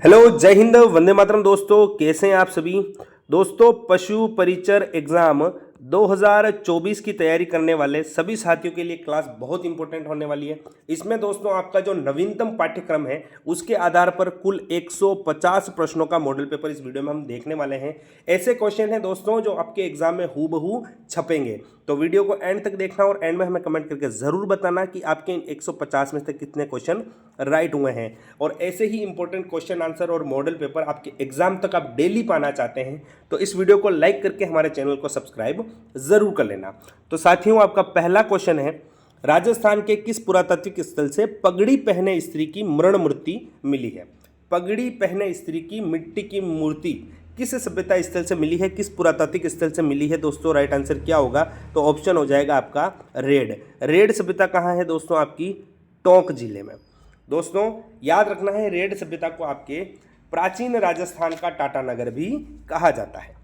Hello, जय हिंद, वंदे मातरम। दोस्तों कैसे हैं आप सभी। दोस्तों पशु परिचर एग्जाम 2024 की तैयारी करने वाले सभी साथियों के लिए क्लास बहुत इंपॉर्टेंट होने वाली है। इसमें दोस्तों आपका जो नवीनतम पाठ्यक्रम है उसके आधार पर कुल 150 प्रश्नों का मॉडल पेपर इस वीडियो में हम देखने वाले हैं। ऐसे क्वेश्चन हैं दोस्तों जो आपके एग्जाम में हूबहू छपेंगे, तो वीडियो को एंड तक देखना और एंड में हमें कमेंट करके ज़रूर बताना कि आपके इन 150 में से कितने क्वेश्चन राइट हुए हैं। और ऐसे ही इंपॉर्टेंट क्वेश्चन आंसर और मॉडल पेपर आपके एग्जाम तक आप डेली पाना चाहते हैं तो इस वीडियो को लाइक करके हमारे चैनल को सब्सक्राइब जरूर कर लेना। तो साथियों, आपका पहला क्वेश्चन है, राजस्थान के किस पुरातात्विक स्थल से पगड़ी पहने स्त्री की मृण मूर्ति मिली है। पगड़ी पहने स्त्री की मिट्टी की मूर्ति किस सभ्यता स्थल से मिली है, किस पुरातात्विक स्थल से मिली है दोस्तों। राइट आंसर क्या होगा, तो ऑप्शन हो जाएगा आपका रेड सभ्यता कहाँ है दोस्तों, आपकी टोंक जिले में। दोस्तों याद रखना है, रेड सभ्यता को आपके प्राचीन राजस्थान का टाटानगर भी कहा जाता है।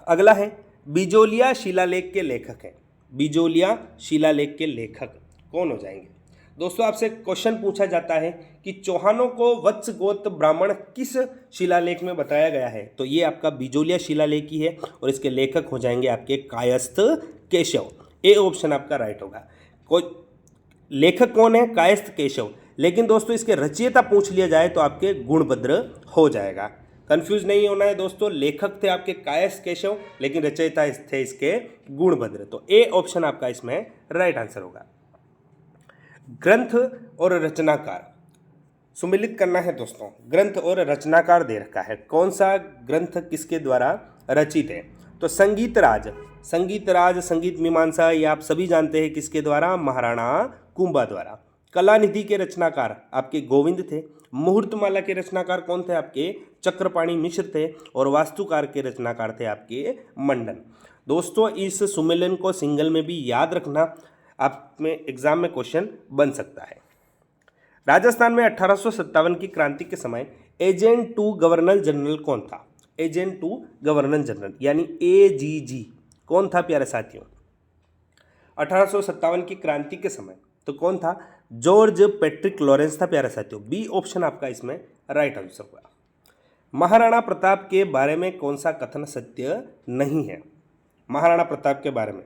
अगला है, बिजोलिया शिलालेख के लेखक हैं। बिजोलिया शिलालेख के लेखक कौन हो जाएंगे दोस्तों। आपसे क्वेश्चन पूछा जाता है कि चौहानों को वत्स गोत्र ब्राह्मण किस शिलालेख में बताया गया है, तो ये आपका बिजोलिया शिलालेख ही है और इसके लेखक हो जाएंगे आपके कायस्थ केशव। ए ऑप्शन आपका राइट होगा। कोई लेखक कौन है, कायस्थ केशव। लेकिन दोस्तों इसके रचयिता पूछ लिया जाए तो आपके गुणभद्र हो जाएगा। कंफ्यूज नहीं होना है दोस्तों, लेखक थे आपके कायस्थ केशव लेकिन रचयिता थे इसके गुणभद्र। तो ए ऑप्शन आपका इसमें राइट आंसर होगा। ग्रंथ और रचनाकार सुमिलित करना है दोस्तों। ग्रंथ और रचनाकार दे रखा है, कौन सा ग्रंथ किसके द्वारा रचित है, तो संगीत राज संगीत मीमांसा, ये आप सभी जानते हैं किसके द्वारा, महाराणा कुंभा द्वारा। कलानिधि के रचनाकार आपके गोविंद थे। मुहूर्तमाला के रचनाकार कौन थे, आपके चक्रपाणी मिश्र थे। और वास्तुकार के रचनाकार थे आपके मंडन। दोस्तों इस सुमेलन को सिंगल में भी याद रखना, आप में एग्जाम में क्वेश्चन बन सकता है। राजस्थान में 1857 की क्रांति के समय एजेंट टू गवर्नर जनरल कौन था। एजेंट टू गवर्नर जनरल यानी AGG कौन था प्यारे साथियों। 1857 की क्रांति के समय तो कौन था, जॉर्ज पैट्रिक लॉरेंस था प्यारे साथियों। बी ऑप्शन आपका इसमें राइट आंसर होगा। महाराणा प्रताप के बारे में कौन सा कथन सत्य नहीं है। महाराणा प्रताप के बारे में,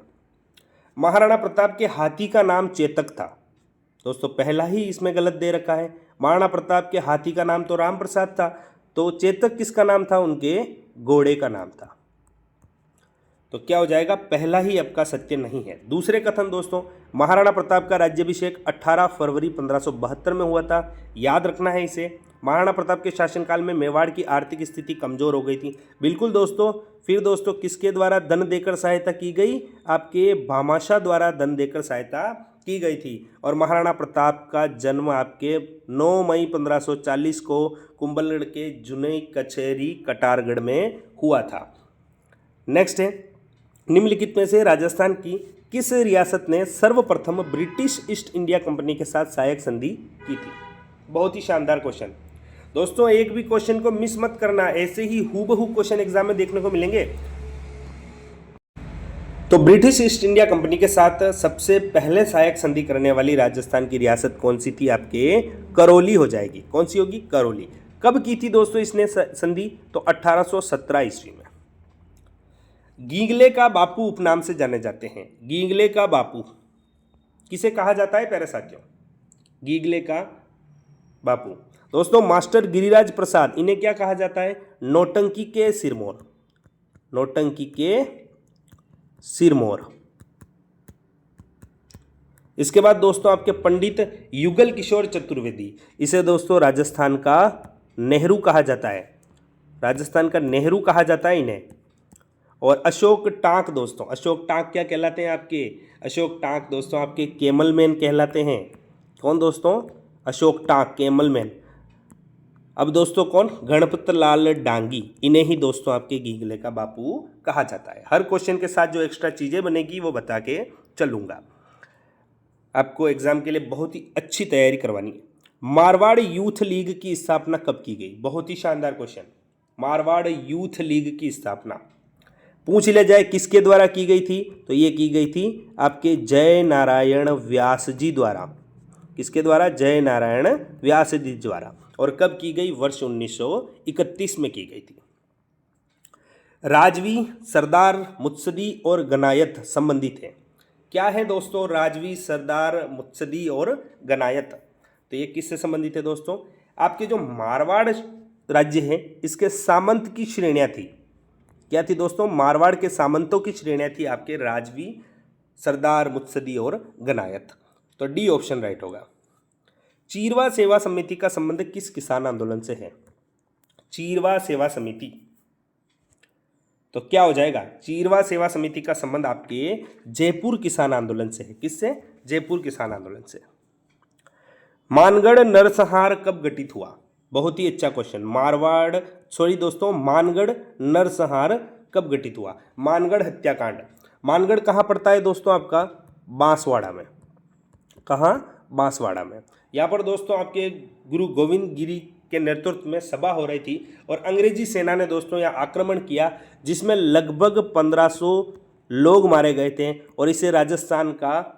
महाराणा प्रताप के हाथी का नाम चेतक था। दोस्तों पहला ही इसमें गलत दे रखा है। महाराणा प्रताप के हाथी का नाम तो राम प्रसाद था, तो चेतक किसका नाम था, उनके घोड़े का नाम था। तो क्या हो जाएगा, पहला ही आपका सत्य नहीं है। दूसरे कथन दोस्तों, महाराणा प्रताप का राज्याभिषेक 18 फरवरी 1572 में हुआ था। याद रखना है इसे। महाराणा प्रताप के शासनकाल में मेवाड़ की आर्थिक स्थिति कमजोर हो गई थी। बिल्कुल दोस्तों। फिर दोस्तों किसके द्वारा धन देकर सहायता की गई, आपके भामाशाह द्वारा धन देकर सहायता की गई थी। और महाराणा प्रताप का जन्म आपके 9 मई 1540 को कुंभलगढ़ के जुनई कचहरी कटारगढ़ में हुआ था। नेक्स्ट है, निम्नलिखित में से राजस्थान की किस रियासत ने सर्वप्रथम ब्रिटिश ईस्ट इंडिया कंपनी के साथ सहायक संधि की थी। बहुत ही शानदार क्वेश्चन दोस्तों, एक भी क्वेश्चन को मिस मत करना, ऐसे ही हूबहू क्वेश्चन एग्जाम में देखने को मिलेंगे। तो ब्रिटिश ईस्ट इंडिया कंपनी के साथ सबसे पहले सहायक संधि करने वाली राजस्थान की रियासत कौन सी थी, आपके करौली हो जाएगी। कौन सी होगी, करौली। कब की थी दोस्तों इसने संधि, तो 1817 ईस्वी में। गींगले का बापू उपनाम से जाने जाते हैं। गींगले का बापू किसे कहा जाता है प्यारे साथियों, गींगले का बापू। दोस्तों मास्टर गिरिराज प्रसाद, इन्हें क्या कहा जाता है, नौटंकी के सिरमौर। नौटंकी के सिरमौर। इसके बाद दोस्तों आपके पंडित युगल किशोर चतुर्वेदी, इसे दोस्तों राजस्थान का नेहरू कहा जाता है। राजस्थान का नेहरू कहा जाता है इन्हें। और अशोक टांक दोस्तों, अशोक टांक क्या कहलाते हैं आपके, अशोक टांक दोस्तों आपके कैमल मैन कहलाते हैं। कौन दोस्तों, अशोक टांक कैमल मैन। अब दोस्तों कौन, गणपत लाल डांगी, इन्हें ही दोस्तों आपके गींगले का बापू कहा जाता है। हर क्वेश्चन के साथ जो एक्स्ट्रा चीज़ें बनेगी वो बता के चलूँगा। आपको एग्जाम के लिए बहुत ही अच्छी तैयारी करवानी है। मारवाड़ यूथ लीग की स्थापना कब की गई, बहुत ही शानदार क्वेश्चन। मारवाड़ यूथ लीग की स्थापना पूछ लिया जाए किसके द्वारा की गई थी, तो ये की गई थी आपके जय नारायण व्यास जी द्वारा। किसके द्वारा, जय नारायण व्यास जी द्वारा। और कब की गई? वर्ष 1931 में की गई थी। राजवी, सरदार, मुत्सदी और गनायत संबंधित है। क्या है दोस्तों? राजवी, सरदार, मुत्सदी और गनायत। तो ये किससे संबंधित है दोस्तों? आपके जो मारवाड़ राज्य है इसके सामंत की श्रेणियां थी। क्या थी दोस्तों? मारवाड़ के सामंतों की श्रेणियां थी आपके राजवी, सरदार, मुत्सदी और गनायत। तो डी ऑप्शन राइट होगा। चीरवा सेवा समिति का संबंध किस किसान आंदोलन से है? चीरवा सेवा समिति, तो क्या हो जाएगा? चीरवा सेवा समिति का संबंध आपके जयपुर किसान आंदोलन से है। किससे? जयपुर किसान आंदोलन से। मानगढ़ नरसंहार कब घटित हुआ? बहुत ही अच्छा क्वेश्चन। मानगढ़ नरसंहार कब घटित हुआ? मानगढ़ हत्याकांड। मानगढ़ कहाँ पड़ता है दोस्तों? आपका बांसवाड़ा में। कहाँ? बांसवाड़ा में। यहाँ पर दोस्तों आपके गुरु गोविंद गिरी के नेतृत्व में सभा हो रही थी और अंग्रेजी सेना ने दोस्तों यहाँ आक्रमण किया, जिसमें लगभग 1500 लोग मारे गए थे और इसे राजस्थान का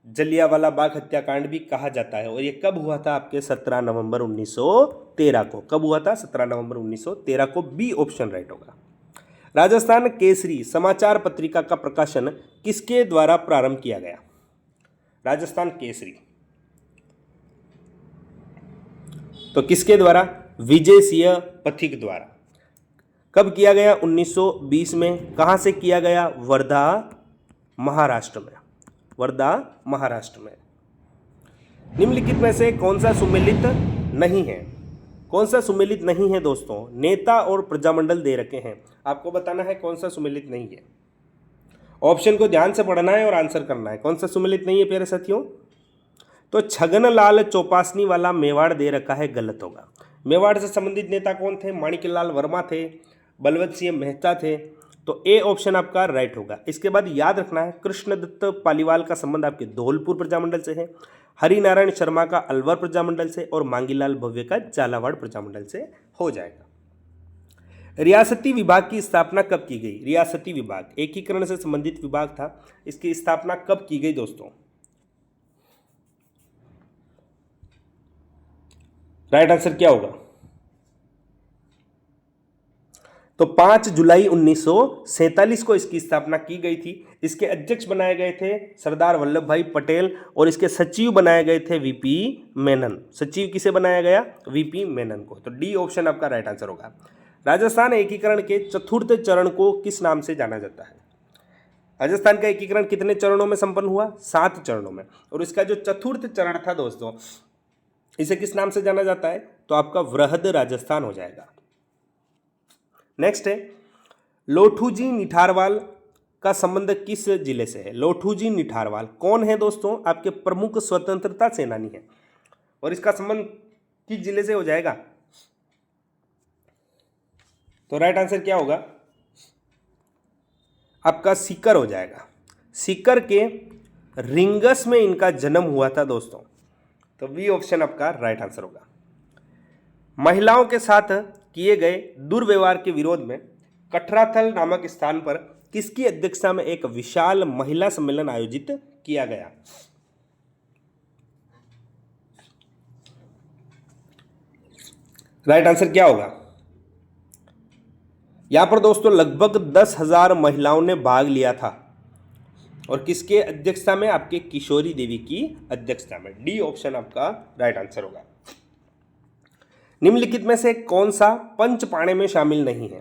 जलियांवाला बाग हत्याकांड भी कहा जाता है। और ये कब हुआ था? आपके 17 नवंबर 1913 को। कब हुआ था? 17 नवंबर 1913 को। बी ऑप्शन राइट होगा। राजस्थान केसरी समाचार पत्रिका का प्रकाशन किसके द्वारा प्रारंभ किया गया? राजस्थान केसरी, तो किसके द्वारा? विजय सिंह पथिक द्वारा। कब किया गया? 1920 में। कहाँ से किया गया? वर्धा, महाराष्ट्र में। वर्धा, महाराष्ट्र में। निम्नलिखित में से कौन सा सुमेलित नहीं है? कौन सा सुमेलित नहीं है दोस्तों? नेता और प्रजामंडल दे रखे हैं, आपको बताना है कौन सा सुमेलित नहीं है। ऑप्शन को ध्यान से पढ़ना है और आंसर करना है। कौन सा सुमेलित नहीं है प्यारे साथियों? तो छगनलाल चौपासनी वाला मेवाड़ दे रखा है, गलत होगा। मेवाड़ से संबंधित नेता कौन थे? माणिकलाल वर्मा थे, बलवंत सिंह मेहता थे। तो ए ऑप्शन आपका राइट होगा। इसके बाद याद रखना है कृष्णदत्त पालीवाल का संबंध आपके धौलपुर प्रजामंडल से है, हरिनारायण शर्मा का अलवर प्रजामंडल से और मांगीलाल भव्य का झालावाड़ प्रजामंडल से हो जाएगा। रियासती विभाग की स्थापना कब की गई? रियासती विभाग एकीकरण से संबंधित विभाग था, इसकी स्थापना कब की गई दोस्तों? राइट आंसर क्या होगा? तो 5 जुलाई 1947 को इसकी स्थापना की गई थी। इसके अध्यक्ष बनाए गए थे सरदार वल्लभ भाई पटेल और इसके सचिव बनाए गए थे वीपी मेनन। सचिव किसे बनाया गया? वीपी मेनन को। तो डी ऑप्शन आपका राइट आंसर होगा। राजस्थान एकीकरण के चतुर्थ चरण को किस नाम से जाना जाता है? राजस्थान का एकीकरण कितने चरणों में संपन्न हुआ? 7 चरणों में। और इसका जो चतुर्थ चरण था दोस्तों, इसे किस नाम से जाना जाता है? तो आपका वृहद राजस्थान हो जाएगा। नेक्स्ट है लोठूजी निठारवाल का संबंध किस जिले से है? लोठूजी निठारवाल कौन है दोस्तों? आपके प्रमुख स्वतंत्रता सेनानी है और इसका संबंध किस जिले से हो जाएगा? तो राइट आंसर क्या होगा? आपका सीकर हो जाएगा। सीकर के रिंगस में इनका जन्म हुआ था दोस्तों। तो बी ऑप्शन आपका राइट आंसर होगा। महिलाओं के साथ किए गए दुर्व्यवहार के विरोध में कठराथल नामक स्थान पर किसकी अध्यक्षता में एक विशाल महिला सम्मेलन आयोजित किया गया? राइट आंसर क्या होगा? यहां पर दोस्तों लगभग 10,000 महिलाओं ने भाग लिया था और किसके अध्यक्षता में? आपके किशोरी देवी की अध्यक्षता में। डी ऑप्शन आपका राइट आंसर होगा। निम्नलिखित में से कौन सा पंचपाणे में शामिल नहीं है?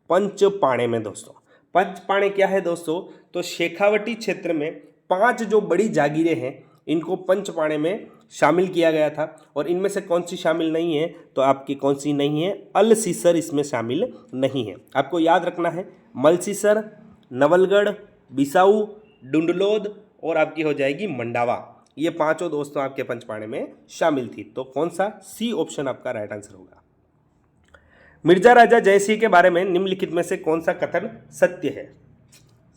पंचपाणे में दोस्तों, पंचपाणे क्या है दोस्तों? तो शेखावटी क्षेत्र में 5 जो बड़ी जागीरें हैं इनको पंचपाणे में शामिल किया गया था और इनमें से कौन सी शामिल नहीं है? तो आपकी कौन सी नहीं है? अलसीसर इसमें शामिल नहीं है। आपको याद रखना है मलसीसर, नवलगढ़, बिसाऊ, डुंडलोद और आपकी हो जाएगी मंडावा। ये 5 दोस्तों आपके पंचपाणे में शामिल थी। तो कौन सा? सी ऑप्शन आपका राइट आंसर होगा। मिर्जा राजा जयसिंह के बारे में निम्नलिखित में से कौन सा कथन सत्य है?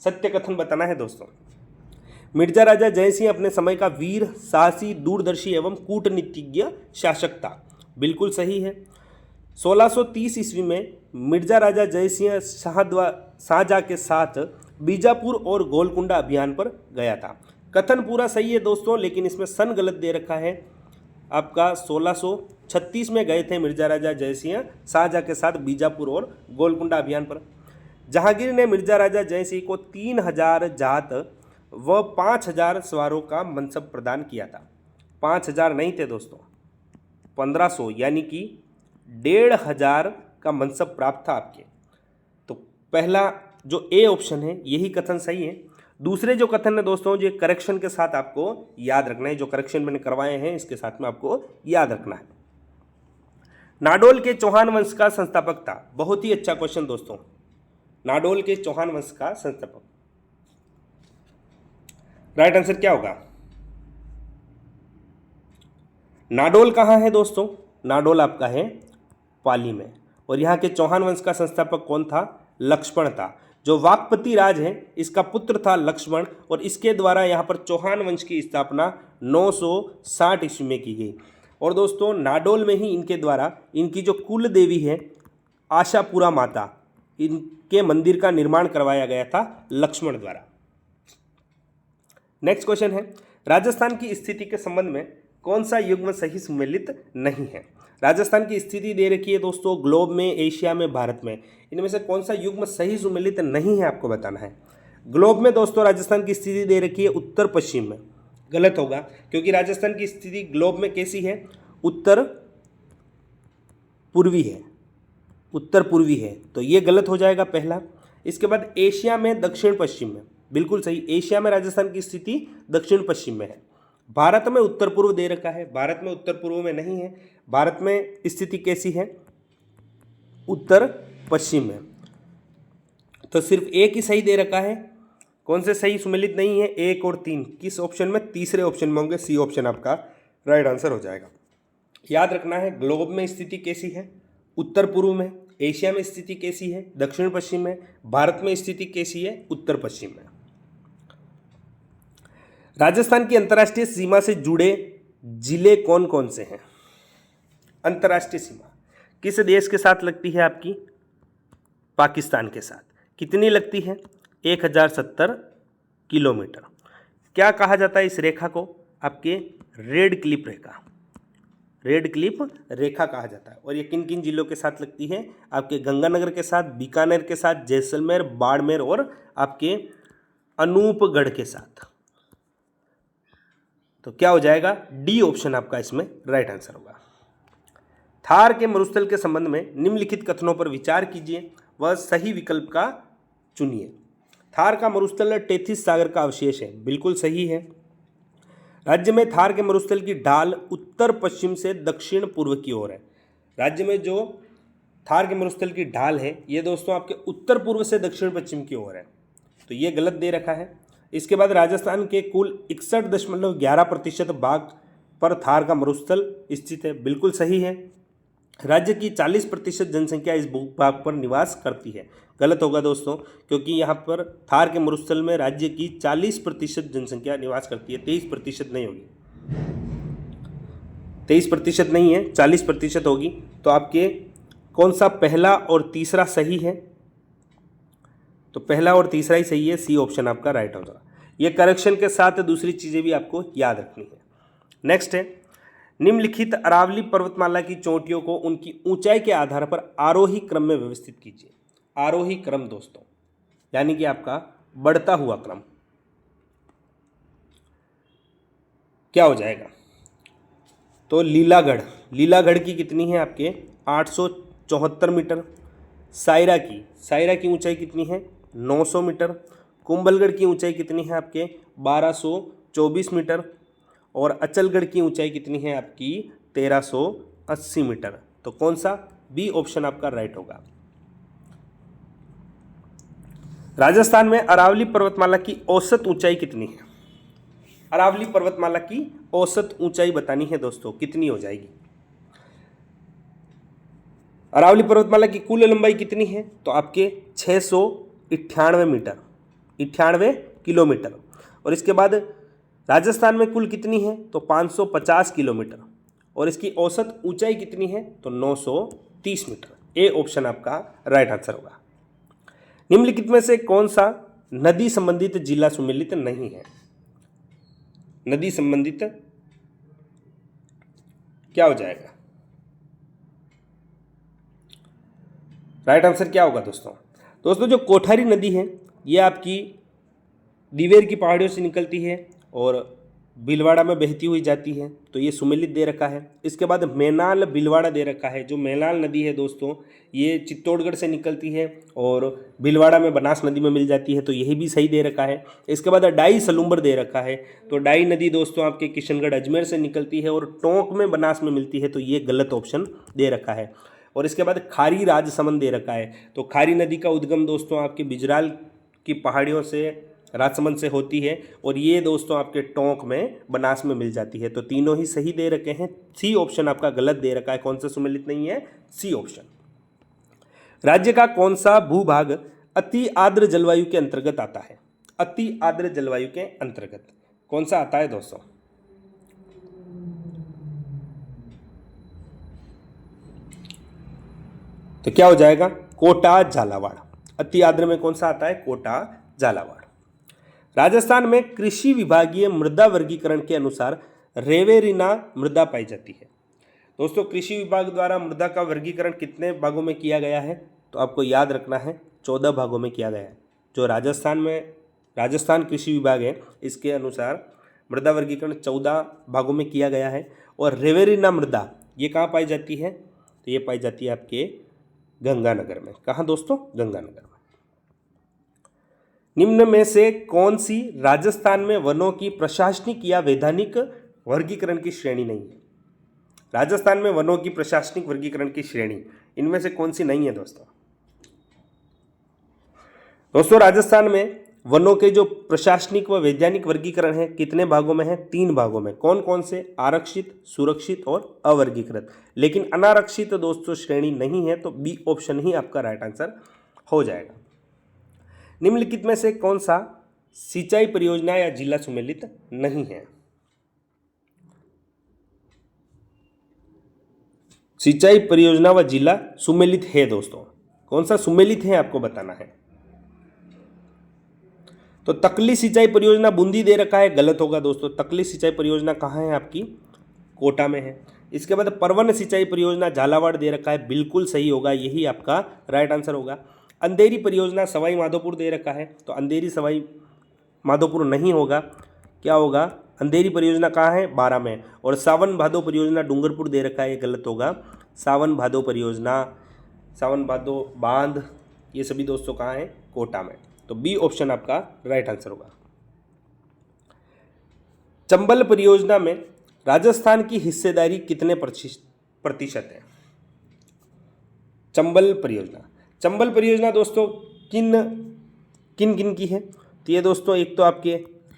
सत्य कथन बताना है दोस्तों। मिर्जा राजा जयसिंह अपने समय का वीर, साहसी, दूरदर्शी एवं कूटनीतिज्ञ शासक था। बिल्कुल सही है। 1630 ईस्वी में मिर्जा राजा जयसिंह शाहजहाँ के साथ बीजापुर और गोलकुंडा अभियान पर गया था। कथन पूरा सही है दोस्तों, लेकिन इसमें सन गलत दे रखा है आपका 1626 1936 में गए थे मिर्जा राजा जयसिंह शाहजहां के साथ बीजापुर और गोलकुंडा अभियान पर। जहांगीर ने मिर्जा राजा जयसिंह को 3000 जात व 5000 सवारों का मनसब प्रदान किया था। 5000 नहीं थे दोस्तों, 1500 यानी कि 1500 का मनसब प्राप्त था आपके। तो पहला जो ए ऑप्शन है यही कथन सही है। दूसरे जो कथन है दोस्तों, ये करेक्शन के साथ आपको याद रखना है, जो करेक्शन मैंने करवाए हैं इसके साथ में आपको याद रखना है। नाडोल के चौहान वंश का संस्थापक था। बहुत ही अच्छा क्वेश्चन दोस्तों, नाडोल के चौहान वंश का संस्थापक, राइट आंसर क्या होगा? नाडोल कहाँ है दोस्तों? नाडोल आपका है पाली में। और यहाँ के चौहान वंश का संस्थापक कौन था? लक्ष्मण था। जो वाकपति राज है इसका पुत्र था लक्ष्मण, और इसके द्वारा यहाँ पर चौहान वंश की स्थापना 960 ईस्वी में की गई। और दोस्तों नाडोल में ही इनके द्वारा इनकी जो कुल देवी है आशापुरा माता, इनके मंदिर का निर्माण करवाया गया था लक्ष्मण द्वारा। नेक्स्ट क्वेश्चन है, राजस्थान की स्थिति के संबंध में कौन सा युग्म सही सुमेलित नहीं है? राजस्थान की स्थिति दे रखी है दोस्तों, ग्लोब में, एशिया में, भारत में, इनमें से कौन सा युग्म सही सुमेलित नहीं है आपको बताना है। ग्लोब में दोस्तों राजस्थान की स्थिति दे रखी है उत्तर पश्चिम में, गलत होगा क्योंकि राजस्थान की स्थिति ग्लोब में कैसी है? उत्तर पूर्वी है, उत्तर पूर्वी है, तो ये गलत हो जाएगा पहला। इसके बाद एशिया में दक्षिण पश्चिम में, बिल्कुल सही, एशिया में राजस्थान की स्थिति दक्षिण पश्चिम में है। भारत में उत्तर पूर्व दे रखा है, भारत में उत्तर पूर्व में नहीं है, भारत में स्थिति कैसी है? उत्तर पश्चिम में। तो सिर्फ एक ही सही दे रखा है, कौन से सही सुमेलित नहीं है? 1 और 3 किस ऑप्शन में? तीसरे ऑप्शन में होंगे, सी ऑप्शन आपका राइट आंसर हो जाएगा। याद रखना है ग्लोब में स्थिति कैसी है? उत्तर पूर्व में। एशिया में स्थिति कैसी है? दक्षिण पश्चिम में। भारत में स्थिति कैसी है? उत्तर पश्चिम में। राजस्थान की अंतर्राष्ट्रीय सीमा से जुड़े जिले कौन कौन से हैं? अंतर्राष्ट्रीय सीमा किस देश के साथ लगती है आपकी? पाकिस्तान के साथ। कितनी लगती है? 1070 किलोमीटर। क्या कहा जाता है इस रेखा को? आपके रेड क्लिप रेखा, रेड क्लिप रेखा कहा जाता है। और ये किन किन जिलों के साथ लगती है? आपके गंगानगर के साथ, बीकानेर के साथ, जैसलमेर, बाड़मेर और आपके अनूपगढ़ के साथ। तो क्या हो जाएगा? डी ऑप्शन आपका इसमें राइट आंसर होगा। थार के मरुस्थल के संबंध में निम्नलिखित कथनों पर विचार कीजिए वह सही विकल्प का चुनिए। थार का मरुस्थल टेथिस सागर का अवशेष है, बिल्कुल सही है। राज्य में थार के मरुस्थल की ढाल उत्तर पश्चिम से दक्षिण पूर्व की ओर है। राज्य में जो थार के मरुस्थल की ढाल है ये दोस्तों आपके उत्तर पूर्व से दक्षिण पश्चिम की ओर है, तो ये गलत दे रखा है। इसके बाद राजस्थान के कुल 61.11% भाग पर थार का मरुस्थल स्थित है, बिल्कुल सही है। राज्य की 40% जनसंख्या इस भूभाग पर निवास करती है, गलत होगा दोस्तों, क्योंकि यहाँ पर थार के मरुस्थल में राज्य की 40% जनसंख्या निवास करती है, 23% नहीं होगी, 23% नहीं है, 40% होगी। तो आपके कौन सा पहला और तीसरा सही है? तो पहला और तीसरा ही सही है, सी ऑप्शन आपका राइट होगा। ये करेक्शन के साथ दूसरी चीज़ें भी आपको याद रखनी है। नेक्स्ट है, निम्नलिखित अरावली पर्वतमाला की चोटियों को उनकी ऊंचाई के आधार पर आरोही क्रम में व्यवस्थित कीजिए। आरोही क्रम दोस्तों यानी कि आपका बढ़ता हुआ क्रम क्या हो जाएगा? तो लीलागढ़ की कितनी है आपके? 874 मीटर। सायरा की ऊंचाई कितनी है? 900 मीटर। कुंभलगढ़ की ऊंचाई कितनी है आपके? 1224 मीटर। और अचलगढ़ की ऊंचाई कितनी है आपकी? 1380 मीटर। तो कौन सा? बी ऑप्शन आपका राइट होगा। राजस्थान में अरावली पर्वतमाला की औसत ऊंचाई कितनी है? अरावली पर्वतमाला की औसत ऊंचाई बतानी है दोस्तों, कितनी हो जाएगी? अरावली पर्वतमाला की कुल लंबाई कितनी है? तो आपके 698 मीटर, 98 किलोमीटर। और इसके बाद राजस्थान में कुल कितनी है? तो 550 किलोमीटर। और इसकी औसत ऊंचाई कितनी है? तो 930 मीटर। ए ऑप्शन आपका राइट आंसर होगा। निम्नलिखित में से कौन सा नदी संबंधित जिला सुमेलित नहीं है? नदी संबंधित क्या हो जाएगा? राइट आंसर क्या होगा दोस्तों? दोस्तों जो कोठारी नदी है ये आपकी दिवेर की पहाड़ियों से निकलती है और भीलवाड़ा में बहती हुई जाती है, तो ये सुमेलित दे रखा है। इसके बाद मैनाल भीलवाड़ा दे रखा है। जो मैनाल नदी है दोस्तों ये चित्तौड़गढ़ से निकलती है और भीलवाड़ा में बनास नदी में मिल जाती है, तो यही भी सही दे रखा है। इसके बाद डाई सलूम्बर दे रखा है, तो डाई नदी दोस्तों आपके किशनगढ़ अजमेर से निकलती है और टोंक में बनास में मिलती है, तो ये गलत ऑप्शन दे रखा है। और इसके बाद खारी राजसमंद दे रखा है, तो खारी नदी का उद्गम दोस्तों आपके बिजराल की पहाड़ियों से राजसमंद से होती है और ये दोस्तों आपके टोंक में बनास में मिल जाती है, तो तीनों ही सही दे रखे हैं। सी ऑप्शन आपका गलत दे रखा है। कौन सा सुमेलित नहीं है? C option. राज्य का कौन सा भूभाग अति आर्द्र जलवायु के अंतर्गत आता है? अति आर्द्र जलवायु के अंतर्गत कौन सा आता है दोस्तों? तो क्या हो जाएगा? कोटा झालावाड़। अति आर्द्र में कौन सा आता है? कोटा झालावाड़। राजस्थान में कृषि विभागीय मृदा वर्गीकरण के अनुसार रेवेरिना मृदा पाई जाती है। दोस्तों कृषि विभाग द्वारा मृदा का वर्गीकरण कितने भागों में किया गया है? तो आपको याद रखना है 14 भागों में किया गया है। जो राजस्थान कृषि विभाग है इसके अनुसार मृदा वर्गीकरण 14 भागों में किया गया है। और रेवेरिना मृदा ये कहाँ पाई जाती है? तो ये पाई जाती है आपके गंगानगर में। कहाँ दोस्तों? गंगानगर में। निम्न में से कौन सी राजस्थान में वनों की प्रशासनिक या वैधानिक वर्गीकरण की श्रेणी नहीं है? राजस्थान में वनों की प्रशासनिक वर्गीकरण की श्रेणी इनमें से कौन सी नहीं है दोस्तों? दोस्तों राजस्थान में वनों के जो प्रशासनिक व वैज्ञानिक वर्गीकरण है कितने भागों में है? 3 भागों में। कौन कौन से? आरक्षित, सुरक्षित और अवर्गीकृत। लेकिन अनारक्षित दोस्तों श्रेणी नहीं है, तो बी ऑप्शन ही आपका राइट आंसर हो जाएगा। निम्नलिखित में से कौन सा सिंचाई परियोजना या जिला सुमेलित नहीं है? सिंचाई परियोजना व जिला सुमेलित है दोस्तों। कौन सा सुमेलित है आपको बताना है। तो तकली सिंचाई परियोजना बूंदी दे रखा है, गलत होगा दोस्तों। तकली सिंचाई परियोजना कहाँ है आपकी? कोटा में है। इसके बाद परवन सिंचाई परियोजना झालावाड़ दे रखा है, बिल्कुल सही होगा, यही आपका राइट आंसर होगा। अंधेरी परियोजना सवाई माधोपुर दे रखा है, तो अंधेरी सवाई माधोपुर नहीं होगा। क्या होगा? अंधेरी परियोजना कहाँ है? 12 में। और सावन भादो परियोजना डूंगरपुर दे रखा है, ये गलत होगा। सावन भादो परियोजना, सावन भादो बांध, ये सभी दोस्तों कहाँ है? कोटा में। तो बी ऑप्शन आपका राइट आंसर होगा। चंबल परियोजना में राजस्थान की हिस्सेदारी कितने प्रतिशत है? चंबल परियोजना दोस्तों किन किन की है? तो ये दोस्तों एक तो आपके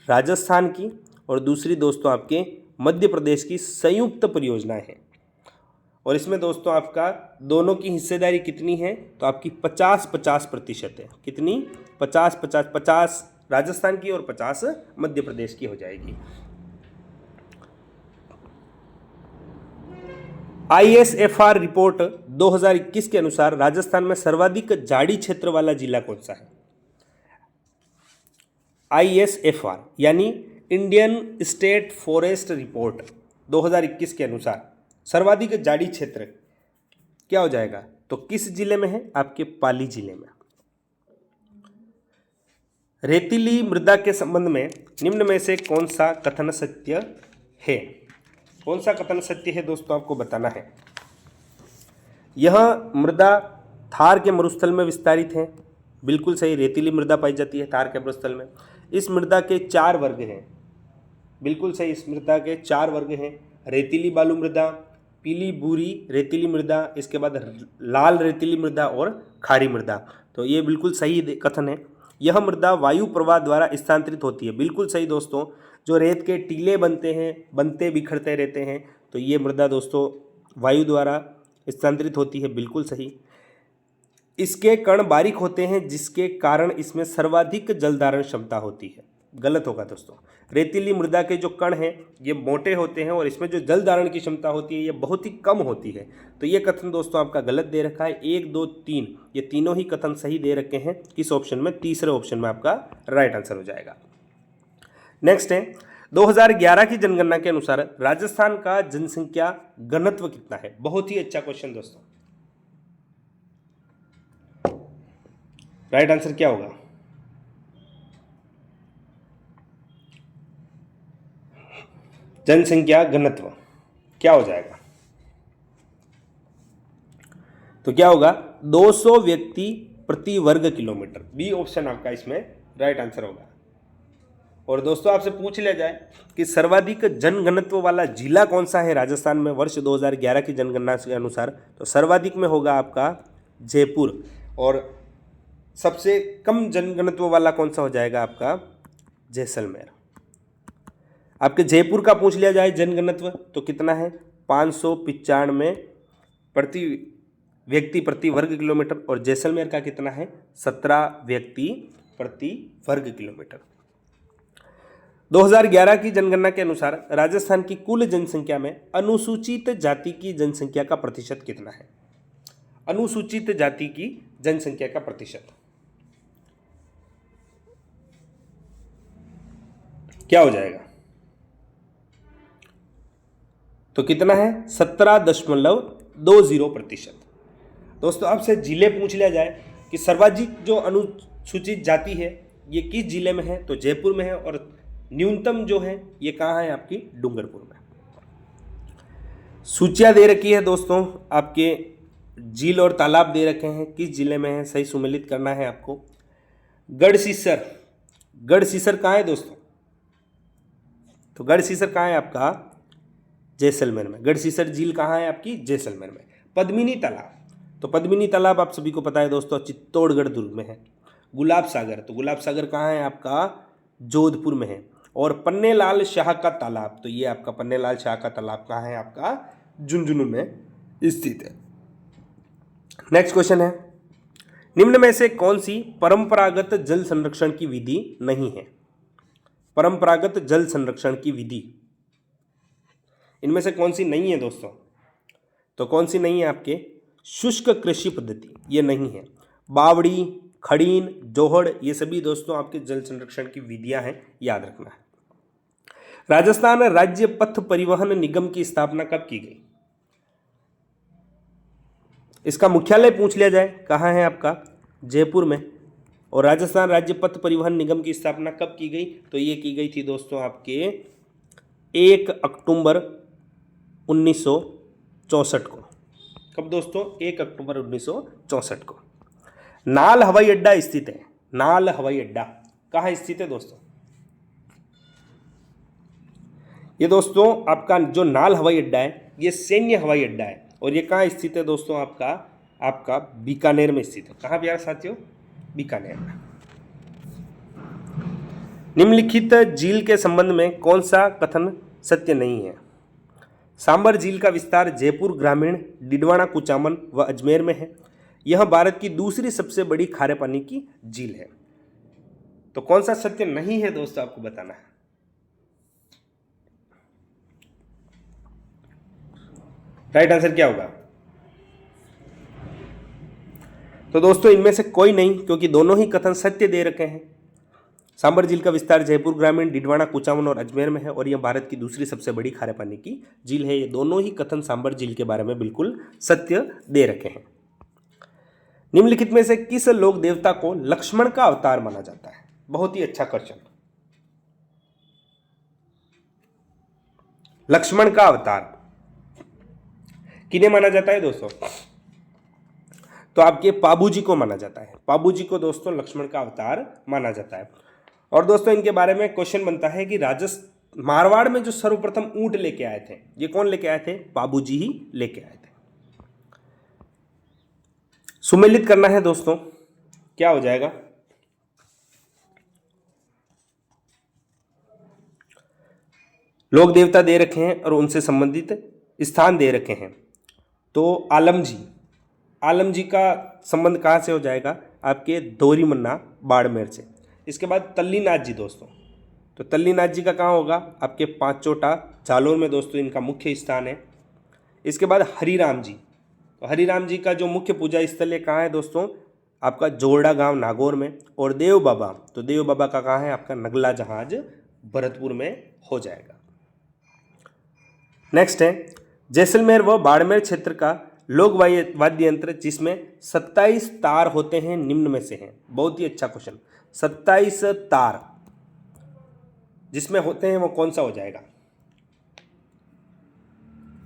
राजस्थान की और दूसरी दोस्तों आपके मध्य प्रदेश की संयुक्त परियोजनाएं हैं। और इसमें दोस्तों आपका दोनों की हिस्सेदारी कितनी है? तो आपकी 50-50% है। कितनी? 50-50 राजस्थान की और 50 मध्य प्रदेश की हो जाएगी। ISFR रिपोर्ट 2021 के अनुसार राजस्थान में सर्वाधिक झाड़ी क्षेत्र वाला जिला कौन सा है? ISFR यानी इंडियन स्टेट फॉरेस्ट रिपोर्ट 2021 के अनुसार सर्वाधिक झाड़ी क्षेत्र क्या हो जाएगा? तो किस जिले में है? आपके पाली जिले में। रेतीली मृदा के संबंध में निम्न में से कौन सा कथन सत्य है? कौन सा कथन सत्य है दोस्तों आपको बताना है। यह मृदा थार के मरुस्थल में विस्तारित है, बिल्कुल सही। रेतीली मृदा पाई जाती है थार के मरुस्थल में। इस मृदा के 4 वर्ग हैं, बिल्कुल सही। इस मृदा के 4 वर्ग हैं। रेतीली बालू मृदा, पीली भूरी रेतीली मृदा, इसके बाद लाल रेतीली मृदा और खारी मृदा। तो ये बिल्कुल सही कथन है। यह मृदा वायु प्रवाह द्वारा स्थानांतरित होती है, बिल्कुल सही दोस्तों। जो रेत के टीले बनते बिखरते रहते हैं, तो ये मृदा दोस्तों वायु द्वारा स्थानांतरित होती है, बिल्कुल सही। इसके कण बारीक होते हैं जिसके कारण इसमें सर्वाधिक जल धारण क्षमता होती है, गलत होगा दोस्तों। रेतीली मृदा के जो कण हैं ये मोटे होते हैं और इसमें जो जल धारण की क्षमता होती है ये बहुत ही कम होती है। तो ये कथन दोस्तों आपका गलत दे रखा है। 1, 2, 3 ये तीनों ही कथन सही दे रखे हैं। किस ऑप्शन में? तीसरे ऑप्शन में आपका राइट आंसर हो जाएगा। नेक्स्ट है 2011 की जनगणना के अनुसार राजस्थान का जनसंख्या घनत्व कितना है? बहुत ही अच्छा क्वेश्चन दोस्तों। राइट आंसर क्या होगा? जनसंख्या घनत्व क्या हो जाएगा? तो क्या होगा? 200 व्यक्ति प्रति वर्ग किलोमीटर। बी ऑप्शन आपका इसमें राइट आंसर होगा। और दोस्तों आपसे पूछ लिया जाए कि सर्वाधिक जनघनत्व वाला जिला कौन सा है राजस्थान में वर्ष 2011 की जनगणना के अनुसार, तो सर्वाधिक में होगा आपका जयपुर। और सबसे कम जनघनत्व वाला कौन सा हो जाएगा आपका? जैसलमेर। आपके जयपुर का पूछ लिया जाए जनघनत्व तो कितना है? 595 प्रति व्यक्ति प्रति वर्ग किलोमीटर। और जैसलमेर का कितना है? 17 व्यक्ति प्रति वर्ग किलोमीटर। 2011 की जनगणना के अनुसार राजस्थान की कुल जनसंख्या में अनुसूचित जाति की जनसंख्या का प्रतिशत कितना है? अनुसूचित जाति की जनसंख्या का प्रतिशत क्या हो जाएगा? तो कितना है? 17.20%। दोस्तों आपसे जिले पूछ लिया जाए कि सर्वाधिक जो अनुसूचित जाति है ये किस जिले में है, तो जयपुर में है। और न्यूनतम जो है ये कहाँ है? आपकी डूंगरपुर में। सूचियाँ दे रखी है दोस्तों, आपके झील और तालाब दे रखे हैं, किस जिले में है सही सुमेलित करना है आपको। गढ़सीसर, गढ़सीसर कहाँ है दोस्तों? तो गढ़सीसर कहाँ है आपका? जैसलमेर में। गढ़सीसर झील कहाँ है आपकी? जैसलमेर में। पद्मिनी तालाब, तो पद्मिनी तालाब आप सभी को पता है दोस्तों चित्तौड़गढ़ दुर्ग में है। गुलाब सागर, तो गुलाब सागर कहाँ है आपका? जोधपुर में है। और पन्नेलाल शाह का तालाब, तो ये आपका पन्नेलाल शाह का तालाब कहाँ है आपका? झुंझुनू में स्थित है। नेक्स्ट क्वेश्चन है, निम्न में से कौन सी परंपरागत जल संरक्षण की विधि नहीं है? परंपरागत जल संरक्षण की विधि इनमें से कौन सी नहीं है दोस्तों? तो कौन सी नहीं है आपके? शुष्क कृषि पद्धति, ये नहीं है। बावड़ी, खड़ीन, जोहड़, ये सभी दोस्तों आपके जल संरक्षण की विधियां हैं, याद रखना है। राजस्थान राज्य पथ परिवहन निगम की स्थापना कब की गई? इसका मुख्यालय पूछ लिया जाए कहाँ है आपका? जयपुर में। और राजस्थान राज्य पथ परिवहन निगम की स्थापना कब की गई? तो ये की गई थी दोस्तों आपके 1 अक्टूबर 1964 को। कब दोस्तों? 1 अक्टूबर 1964 को। नाल हवाई अड्डा स्थित है। नाल हवाई अड्डा कहाँ स्थित है दोस्तों? ये दोस्तों आपका जो नाल हवाई अड्डा है ये सैन्य हवाई अड्डा है। और ये कहाँ स्थित है दोस्तों? आपका बीकानेर में स्थित है। कहाँ प्यारे साथियों? बीकानेर में। निम्नलिखित झील के संबंध में कौन सा कथन सत्य नहीं है? सांबर झील का विस्तार जयपुर ग्रामीण, डिडवाना, कुचामन व अजमेर में है। यह भारत की दूसरी सबसे बड़ी खारे पानी की झील है। तो कौन सा सत्य नहीं है दोस्तों आपको बताना है। राइट आंसर क्या होगा? तो दोस्तों इनमें से कोई नहीं, क्योंकि दोनों ही कथन सत्य दे रखे हैं। सांबर झील का विस्तार जयपुर ग्रामीण, डिडवाना, कुचामन और अजमेर में है। और यह भारत की दूसरी सबसे बड़ी खारे पानी की झील है। ये दोनों ही कथन सांबर झील के बारे में बिल्कुल सत्य दे रखे हैं। निम्नलिखित में से किस लोक देवता को लक्ष्मण का अवतार माना जाता है? बहुत ही अच्छा क्वेश्चन। लक्ष्मण का अवतार किन्हें माना जाता है दोस्तों? तो आपके पाबू जी को माना जाता है। पाबू जी को दोस्तों लक्ष्मण का अवतार माना जाता है। और दोस्तों इनके बारे में क्वेश्चन बनता है कि मारवाड़ में जो सर्वप्रथम ऊंट लेके आए थे ये कौन लेके आए थे? पाबू जी ही लेके आए थे। सुमेलित करना है दोस्तों, क्या हो जाएगा? लोक देवता दे रखे हैं और उनसे संबंधित स्थान दे रखे हैं। तो आलम जी का संबंध कहाँ से हो जाएगा? आपके दोरी मन्ना बाड़मेर से। इसके बाद तल्लीनाथ जी दोस्तों, तो तल्लीनाथ जी का कहाँ होगा? आपके पांचोटा जालोर में दोस्तों इनका मुख्य स्थान है। इसके बाद हरिराम जी, तो हरिराम जी का जो मुख्य पूजा स्थल है कहाँ है दोस्तों? आपका जोरडा गांव नागौर में। और देव बाबा, तो देव बाबा का कहाँ है? आपका नगला जहाज भरतपुर में हो जाएगा। नेक्स्ट है, जैसलमेर व बाड़मेर क्षेत्र का लोक वाद्य यंत्र जिसमें 27 तार होते हैं निम्न में से हैं? बहुत ही अच्छा क्वेश्चन। 27 तार जिसमें होते हैं वो कौन सा हो जाएगा?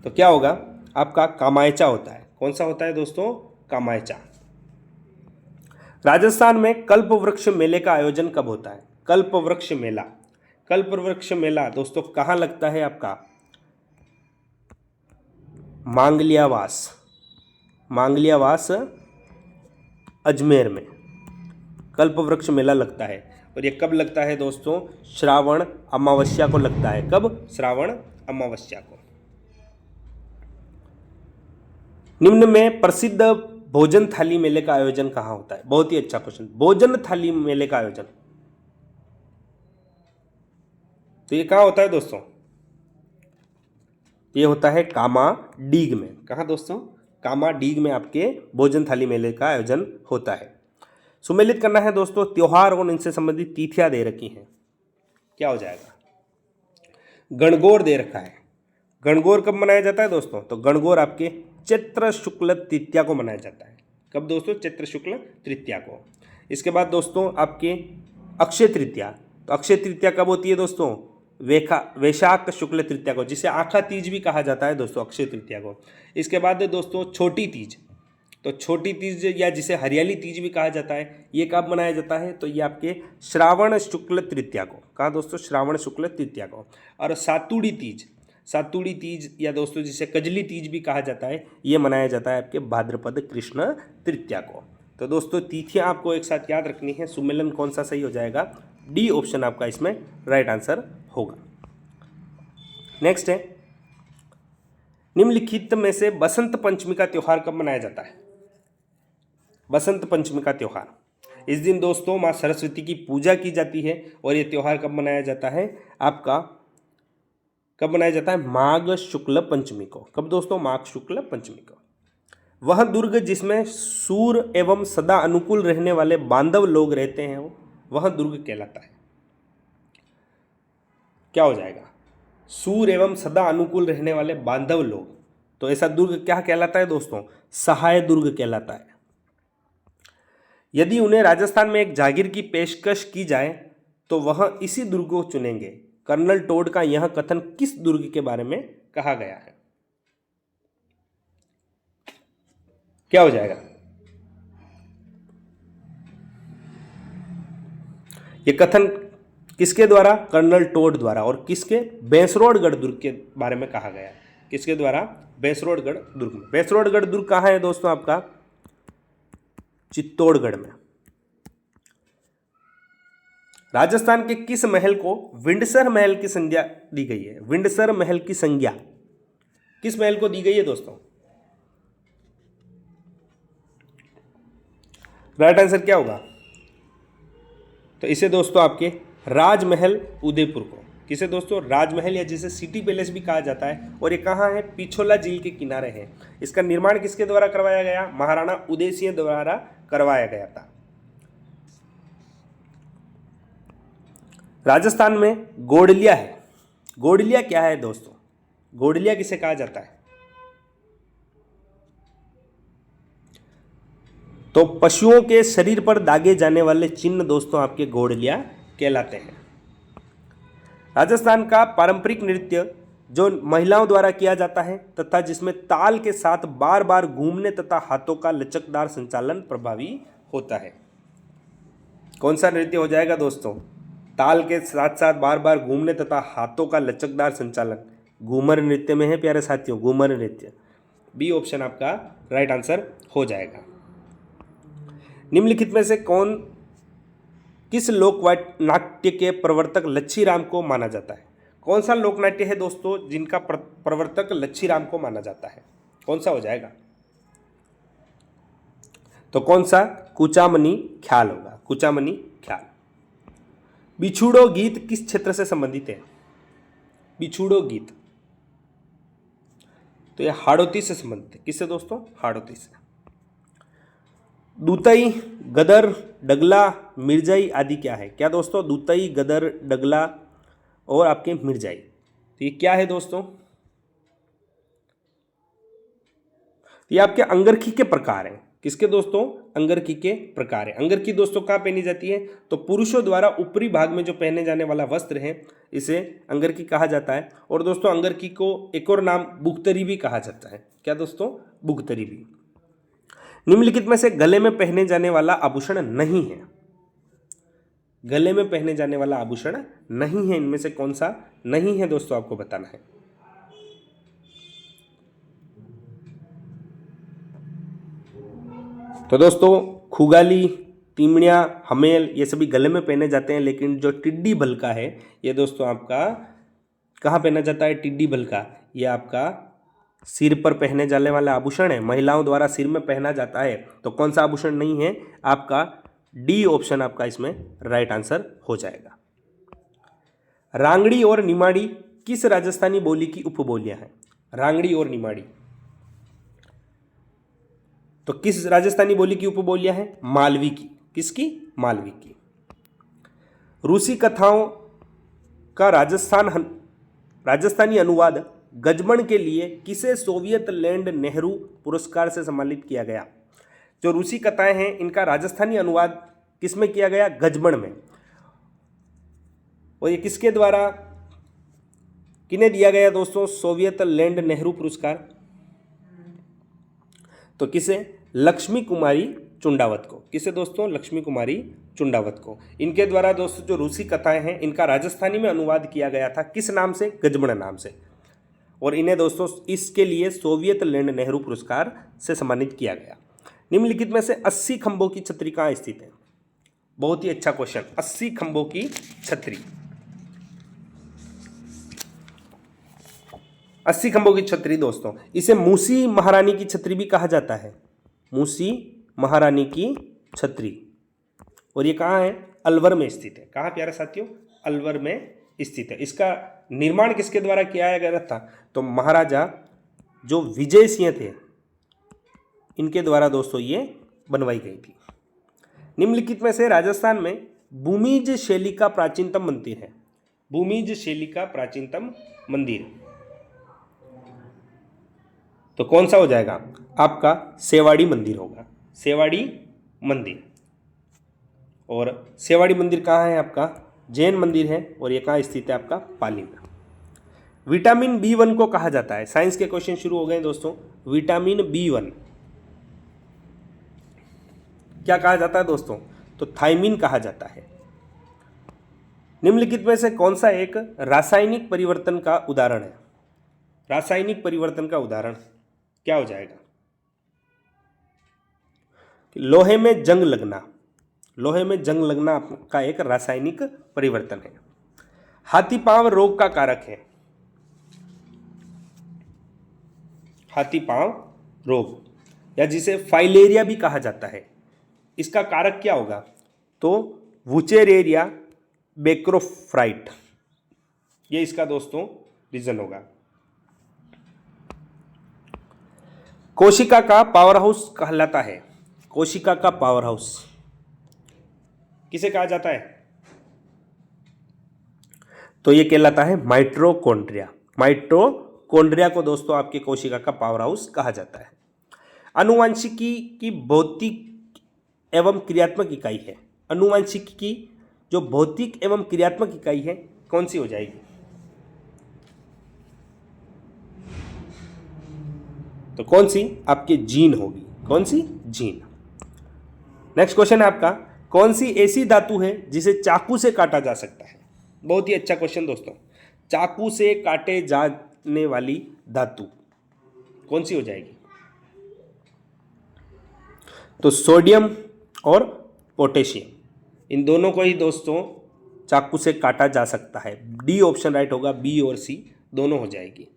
तो क्या होगा आपका? कामायचा होता है। कौन सा होता है दोस्तों? कामायचा। राजस्थान में कल्प वृक्ष मेले का आयोजन कब होता है? कल्प वृक्ष मेला। कल्प वृक्ष मेला दोस्तों कहाँ लगता है आपका? मांगलियावास। मांगलियावास अजमेर में कल्प वृक्ष मेला लगता है। और ये कब लगता है दोस्तों? श्रावण अमावस्या को लगता है। कब? श्रावण अमावस्या को। निम्न में प्रसिद्ध भोजन थाली मेले का आयोजन कहाँ होता है? बहुत ही अच्छा क्वेश्चन। भोजन थाली मेले का आयोजन तो ये कहाँ होता है दोस्तों? ये होता है कामाडीग में। कहाँ दोस्तों? कामाडीग में आपके भोजन थाली मेले का आयोजन होता है। सुमेलित करना है दोस्तों। त्योहार और इनसे संबंधित तिथियां दे रखी हैं। क्या हो जाएगा? गणगौर दे रखा है। गणगौर कब मनाया जाता है दोस्तों? तो गणगौर आपके चैत्र शुक्ल तृतीया को मनाया जाता है। कब दोस्तों? चैत्र शुक्ल तृतीया को। इसके बाद दोस्तों आपके अक्षय तृतीया। तो अक्षय तृतीया कब होती है दोस्तों? वैशाख शुक्ल तृतीया को, जिसे आखा तीज भी कहा जाता है दोस्तों, अक्षय तृतीया को। इसके बाद दोस्तों छोटी तीज। तो छोटी तीज या जिसे हरियाली तीज भी कहा जाता है, ये कब मनाया जाता है? तो ये आपके श्रावण शुक्ल तृतीया को। कहाँ दोस्तों? श्रावण शुक्ल तृतीया को। और सातुड़ी तीज, सातुड़ी तीज या दोस्तों जिसे कजली तीज भी कहा जाता है, ये मनाया जाता है आपके भाद्रपद कृष्ण तृतीया को। तो दोस्तों तिथियां आपको एक साथ याद रखनी है। सुमेलन कौन सा सही हो जाएगा? डी ऑप्शन आपका इसमें राइट आंसर होगा। नेक्स्ट है, निम्नलिखित में से बसंत पंचमी का त्योहार कब मनाया जाता है? बसंत पंचमी का त्योहार, इस दिन दोस्तों माँ सरस्वती की पूजा की जाती है। और ये त्योहार कब मनाया जाता है आपका? कब मनाया जाता है? माघ शुक्ल पंचमी को। कब दोस्तों? माघ शुक्ल पंचमी को। वह दुर्ग जिसमें सूर एवं सदा अनुकूल रहने वाले बांधव लोग रहते हैं वह दुर्ग कहलाता है। क्या हो जाएगा? सूर एवं सदा अनुकूल रहने वाले बांधव लोग। तो ऐसा दुर्ग क्या कहलाता है दोस्तों? सहाय दुर्ग कहलाता है। यदि उन्हें राजस्थान में एक जागीर की पेशकश की जाए तो वह इसी दुर्ग को चुनेंगे। कर्नल टोड का यह कथन किस दुर्ग के बारे में कहा गया है? क्या हो जाएगा? यह कथन किसके द्वारा? कर्नल टोड द्वारा। और किसके? बेसरोडगढ़ दुर्ग के बारे में कहा गया। किसके द्वारा? बेसरोडगढ़ दुर्ग में। बेसरोडगढ़ दुर्ग कहाँ है दोस्तों आपका? चित्तौड़गढ़ में। राजस्थान के किस महल को विंडसर महल की संज्ञा दी गई है? विंडसर महल की संज्ञा किस महल को दी गई है दोस्तों? राइट आंसर क्या होगा? तो इसे दोस्तों आपके राजमहल उदयपुर को। किसे दोस्तों? राजमहल, या जिसे सिटी पैलेस भी कहा जाता है। और ये कहाँ है? पिछोला झील के किनारे है। इसका निर्माण किसके द्वारा करवाया गया? महाराणा उदय सिंह द्वारा करवाया गया था। राजस्थान में गोडलिया है। गोडलिया क्या है दोस्तों? गोडलिया किसे कहा जाता है? तो पशुओं के शरीर पर दागे जाने वाले चिन्ह दोस्तों आपके गोडलिया कहलाते हैं। राजस्थान का पारंपरिक नृत्य जो महिलाओं द्वारा किया जाता है तथा जिसमें ताल के साथ बार बार घूमने तथा हाथों का लचकदार संचालन प्रभावी होता है, कौन सा नृत्य हो जाएगा दोस्तों? ताल के साथ साथ बार बार घूमने तथा हाथों का लचकदार संचालन। घूमर नृत्य में है प्यारे साथियों, घूमर नृत्य। बी ऑप्शन आपका राइट आंसर हो जाएगा। निम्नलिखित में से किस लोक नाट्य के प्रवर्तक लच्छीराम को माना जाता है? कौन सा लोक नाट्य है दोस्तों जिनका प्रवर्तक लच्छीराम को माना जाता है? कौन सा हो जाएगा? तो कौन सा? कुचामनी ख्याल होगा। कुचामनी ख्याल। बिछुड़ो गीत किस क्षेत्र से संबंधित है? बिछुड़ो गीत तो यह हाड़ौती से संबंधित है। किससे दोस्तों? हाड़ौती से। दूतई, गदर, डगला, मिर्जाई आदि क्या है? क्या दोस्तों? दूतई, गदर, डगला और आपके मिर्जाई। तो ये क्या है दोस्तों? तो ये आपके अंगरखी के प्रकार हैं। किसके दोस्तों? अंगरखी के प्रकार है। अंगरखी दोस्तों कहाँ पहनी जाती है? तो पुरुषों द्वारा ऊपरी भाग में जो पहने जाने वाला वस्त्र है इसे अंगरखी कहा जाता है। और दोस्तों अंगरखी को एक और नाम बुगतरी भी कहा जाता है। क्या दोस्तों? बुगतरी भी। निम्नलिखित में से गले में पहने जाने वाला आभूषण नहीं है। गले में पहने जाने वाला आभूषण नहीं है, इनमें से कौन सा नहीं है दोस्तों, आपको बताना है। तो दोस्तों खुगाली, तीमड़िया, हमेल ये सभी गले में पहने जाते हैं, लेकिन जो टिड्डी भलका है ये दोस्तों आपका कहाँ पहना जाता है? टिड्डी भलका ये आपका सिर पर पहने जाने वाला आभूषण है, महिलाओं द्वारा सिर में पहना जाता है। तो कौन सा आभूषण नहीं है? आपका डी ऑप्शन आपका इसमें राइट आंसर हो जाएगा। रांगड़ी और निमाड़ी किस राजस्थानी बोली की उपबोलियां हैं? रांगड़ी और निमाड़ी तो किस राजस्थानी बोली की उपबोलियां हैं? मालवी की। किसकी? मालवी की। रूसी कथाओं का राजस्थानी अनुवाद गजबन के लिए किसे सोवियत लैंड नेहरू पुरस्कार से सम्मानित किया गया? जो रूसी कथाएं हैं इनका राजस्थानी अनुवाद किसमें किया गया? गजबन में। और ये किसके द्वारा किन्हें दिया गया दोस्तों सोवियत लैंड नेहरू पुरस्कार? तो किसे? लक्ष्मी कुमारी चुंडावत को। किसे दोस्तों? लक्ष्मी कुमारी चुंडावत को। इनके द्वारा दोस्तों जो रूसी कथाएं हैं इनका राजस्थानी में अनुवाद किया गया था। किस नाम से? गजबन नाम से। और इन्हें दोस्तों इसके लिए सोवियत लैंड नेहरू पुरस्कार से सम्मानित किया गया। निम्नलिखित में से 80 खंभों की छतरी कहाँ स्थित है? बहुत ही अच्छा क्वेश्चन। 80 खंभों की छतरी, 80 खंभों की छतरी दोस्तों, इसे मूसी महारानी की छतरी भी कहा जाता है। मूसी महारानी की छतरी। और ये कहाँ है? अलवर में स्थित है। कहाँ प्यारे साथियों? अलवर में स्थित है। इसका निर्माण किसके द्वारा किया गया था? तो महाराजा जो विजय सिंह थे इनके द्वारा दोस्तों ये बनवाई गई थी। निम्नलिखित में से राजस्थान में भूमिज शैली का प्राचीनतम मंदिर है। भूमिज शैली का प्राचीनतम मंदिर तो कौन सा हो जाएगा? आपका सेवाड़ी मंदिर होगा। सेवाड़ी मंदिर। और सेवाड़ी मंदिर कहाँ है? आपका जैन मंदिर है। और ये कहाँ स्थित है? आपका पाली में। विटामिन B1 को कहा जाता है। साइंस के क्वेश्चन शुरू हो गए दोस्तों। विटामिन B1 क्या कहा जाता है दोस्तों? तो थायमिन कहा जाता है। निम्नलिखित में से कौन सा एक रासायनिक परिवर्तन का उदाहरण है? रासायनिक परिवर्तन का उदाहरण क्या हो जाएगा? लोहे में जंग लगना। लोहे में जंग लगना का एक रासायनिक परिवर्तन है। हाथी पांव रोग का कारक है। हाथी पांव रोग या जिसे फाइलेरिया भी कहा जाता है, इसका कारक क्या होगा? तो वुचेरेरिया बेक्रोफ्राइट, ये इसका दोस्तों रीजन होगा। कोशिका का पावर हाउस कहलाता है। कोशिका का पावर हाउस किसे कहा जाता है? तो ये कहलाता है माइटोकॉन्ड्रिया। माइटोकॉन्ड्रिया को दोस्तों आपके कोशिका का पावर हाउस कहा जाता है। आनुवंशिकी की भौतिक एवं क्रियात्मक इकाई है। आनुवंशिकी की जो भौतिक एवं क्रियात्मक इकाई है कौन सी हो जाएगी? तो कौन सी? आपके जीन होगी। कौन सी? जीन। नेक्स्ट क्वेश्चन है आपका, कौन सी ऐसी धातु है जिसे चाकू से काटा जा सकता है? बहुत ही अच्छा क्वेश्चन दोस्तों। चाकू से काटे जाने वाली धातु कौन सी हो जाएगी? तो सोडियम और पोटेशियम, इन दोनों को ही दोस्तों चाकू से काटा जा सकता है। डी ऑप्शन राइट होगा। बी और सी दोनों हो जाएगी।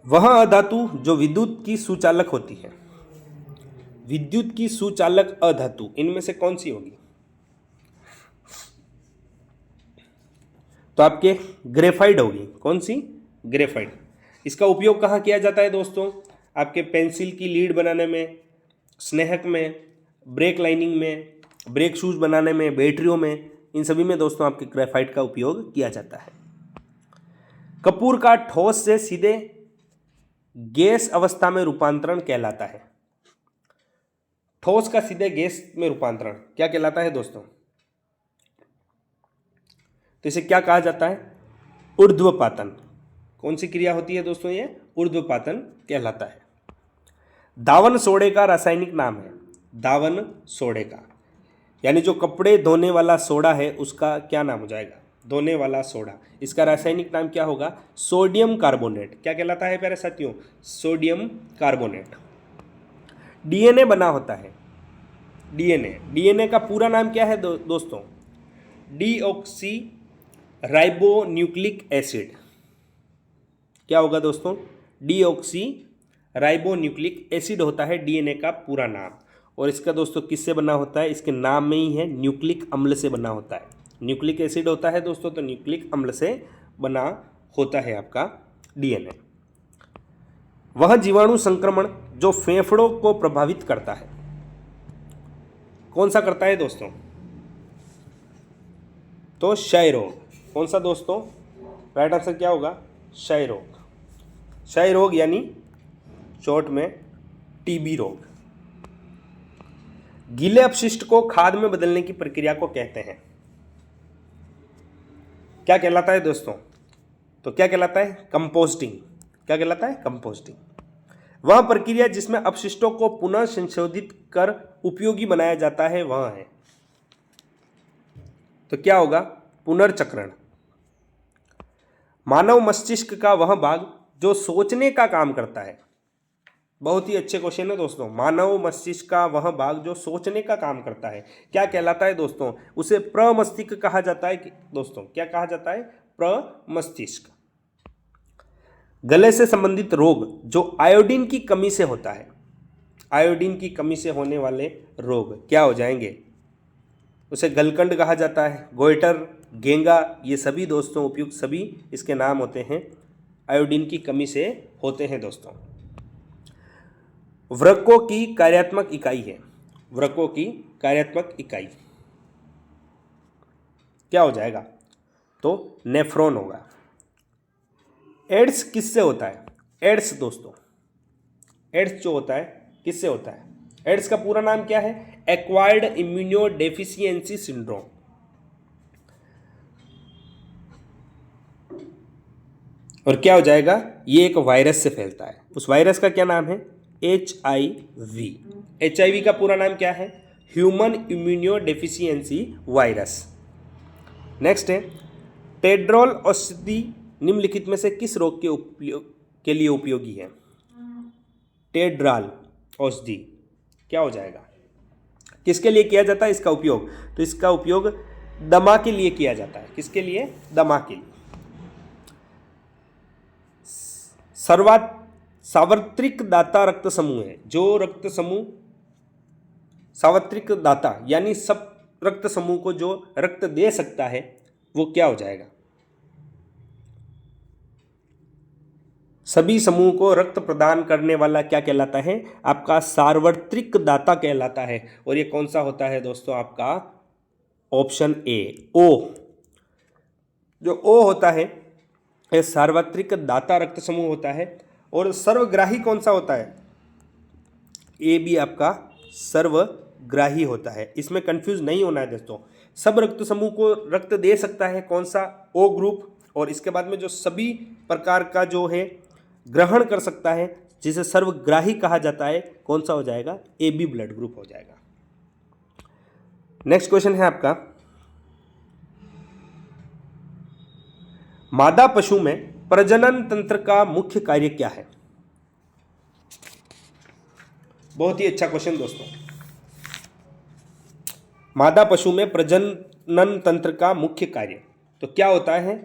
वह अधातु जो विद्युत की सुचालक होती है। विद्युत की सुचालक अधातु इनमें से कौन सी होगी? तो आपके ग्रेफाइट होगी। कौन सी? ग्रेफाइट। इसका उपयोग कहाँ किया जाता है दोस्तों? आपके पेंसिल की लीड बनाने में, स्नेहक में, ब्रेक लाइनिंग में, ब्रेक शूज बनाने में, बैटरियों में, इन सभी में दोस्तों आपके ग्रेफाइट का उपयोग किया जाता है। कपूर का ठोस से सीधे गैस अवस्था में रूपांतरण कहलाता है? ठोस का सीधे गैस में रूपांतरण क्या कहलाता है दोस्तों? तो इसे क्या कहा जाता है? ऊर्ध्वपातन। कौन सी क्रिया होती है दोस्तों? ये ऊर्ध्वपातन कहलाता है। दावन सोडे का रासायनिक नाम है? दावन सोडे का, यानी जो कपड़े धोने वाला सोडा है उसका क्या नाम हो जाएगा? धोने वाला सोडा। इसका रासायनिक नाम क्या होगा? Sodium carbonate. क्या कहलाता है प्यारे साथियों? Sodium carbonate. डीएनए बना होता है। डीएनए का पूरा नाम क्या है दोस्तों? Deoxy ribonucleic acid. क्या होगा दोस्तों? डीऑक्सी राइबोन्यूक्लिक एसिड होता है डीएनए का पूरा नाम। और इसका दोस्तों किससे बना होता है? इसके नाम में ही है, न्यूक्लिक अम्ल से बना होता है। न्यूक्लिक एसिड होता है दोस्तों, तो न्यूक्लिक अम्ल से बना होता है आपका डीएनए। वह जीवाणु संक्रमण जो फेफड़ों को प्रभावित करता है, कौन सा करता है दोस्तों? तो क्षय रोग। कौन सा दोस्तों? राइट आंसर क्या होगा? क्षय रोग। क्षय रोग यानी शॉर्ट में टीबी रोग। गीले अपशिष्ट को खाद में बदलने की प्रक्रिया को कहते हैं? क्या कहलाता है दोस्तों? तो क्या कहलाता है? कंपोस्टिंग। क्या कहलाता है? कंपोस्टिंग। वह प्रक्रिया जिसमें अपशिष्टों को पुनः संशोधित कर उपयोगी बनाया जाता है वह है? तो क्या होगा? पुनर्चक्रण। मानव मस्तिष्क का वह भाग जो सोचने का काम करता है। बहुत ही अच्छे क्वेश्चन है दोस्तों। मानव मस्तिष्क का वह भाग जो सोचने का काम करता है क्या कहलाता है दोस्तों? उसे प्रमस्तिष्क कहा जाता है दोस्तों। क्या कहा जाता है? प्रमस्तिष्क। गले से संबंधित रोग जो आयोडीन की कमी से होता है, आयोडीन की कमी से होने वाले रोग क्या हो जाएंगे? उसे गलकंड कहा जाता है, गोइटर, गेंगा, ये सभी दोस्तों उपयुक्त सभी इसके नाम होते हैं, आयोडीन की कमी से होते हैं दोस्तों। वृक्कों की कार्यात्मक इकाई है? वृक्कों की कार्यात्मक इकाई क्या हो जाएगा? तो नेफ्रॉन होगा। एड्स किससे होता है? एड्स दोस्तों, एड्स जो होता है किससे होता है? एड्स का पूरा नाम क्या है? Acquired immunodeficiency syndrome. और क्या हो जाएगा? ये एक वायरस से फैलता है। उस वायरस का क्या नाम है? HIV। HIV का पूरा नाम क्या है? Human immunodeficiency virus. नेक्स्ट है टेड्रोल औषधि निम्नलिखित में से किस रोग के लिए उपयोगी है? टेड्राल औषधि क्या हो जाएगा? किसके लिए किया जाता है इसका उपयोग? तो इसका उपयोग दमा के लिए किया जाता है। किसके लिए? दमा के लिए। सार्वत्रिक दाता रक्त समूह है। जो रक्त समूह सार्वत्रिक दाता यानी सब रक्त समूह को जो रक्त दे सकता है वो क्या हो जाएगा? सभी समूह को रक्त प्रदान करने वाला क्या कहलाता है? आपका सार्वत्रिक दाता कहलाता है। और ये कौन सा होता है दोस्तों? आपका ऑप्शन ए, ओ। जो ओ होता है ये सार्वत्रिक दाता रक्त समूह होता है। और सर्वग्राही कौन सा होता है? ए भी आपका सर्वग्राही होता है। इसमें कंफ्यूज नहीं होना है दोस्तों। सब रक्त समूह को रक्त दे सकता है कौन सा? O group. और इसके बाद में जो सभी प्रकार का जो है ग्रहण कर सकता है जिसे सर्वग्राही कहा जाता है, कौन सा हो जाएगा? ए बी ब्लड ग्रुप हो जाएगा। नेक्स्ट क्वेश्चन है आपका, मादा पशु में प्रजनन तंत्र का मुख्य कार्य क्या है? बहुत ही अच्छा क्वेश्चन दोस्तों। मादा पशु में प्रजनन तंत्र का मुख्य कार्य तो क्या होता है?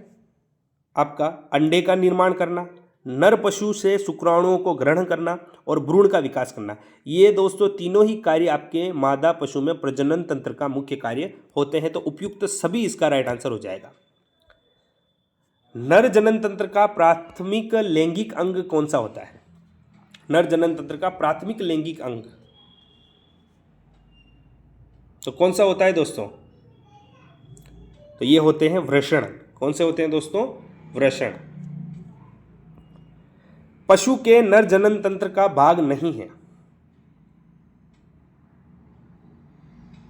आपका अंडे का निर्माण करना, नर पशु से शुक्राणुओं को ग्रहण करना और भ्रूण का विकास करना। ये दोस्तों तीनों ही कार्य आपके मादा पशु में प्रजनन तंत्र का मुख्य कार्य होते हैं। तो उपयुक्त सभी इसका राइट आंसर हो जाएगा। नर जनन तंत्र का प्राथमिक लैंगिक अंग कौन सा होता है? नर जनन तंत्र का प्राथमिक लैंगिक अंग तो कौन सा होता है दोस्तों? तो ये होते हैं वृषण। कौन से होते हैं दोस्तों? वृषण। पशु के नर जनन तंत्र का भाग नहीं है।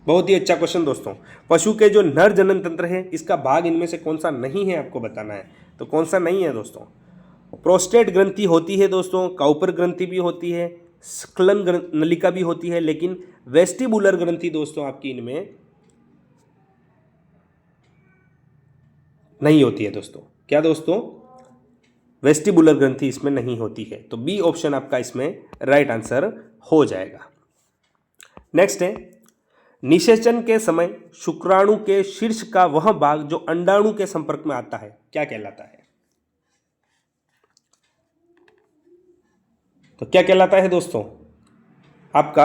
बहुत ही अच्छा क्वेश्चन दोस्तों। पशु के जो नर जनन तंत्र है इसका भाग इनमें से कौन सा नहीं है, आपको बताना है। तो कौन सा नहीं है दोस्तों? प्रोस्टेट ग्रंथि होती है दोस्तों, काउपर ग्रंथि भी होती है, स्खलन नलिका भी होती है, लेकिन वेस्टिबुलर ग्रंथि दोस्तों आपकी इनमें नहीं होती है दोस्तों। क्या दोस्तों? वेस्टिबुलर ग्रंथि इसमें नहीं होती है। तो बी ऑप्शन आपका इसमें राइट आंसर हो जाएगा। नेक्स्ट है, निषेचन के समय शुक्राणु के शीर्ष का वह भाग जो अंडाणु के संपर्क में आता है क्या कहलाता है? तो क्या कहलाता है दोस्तों? आपका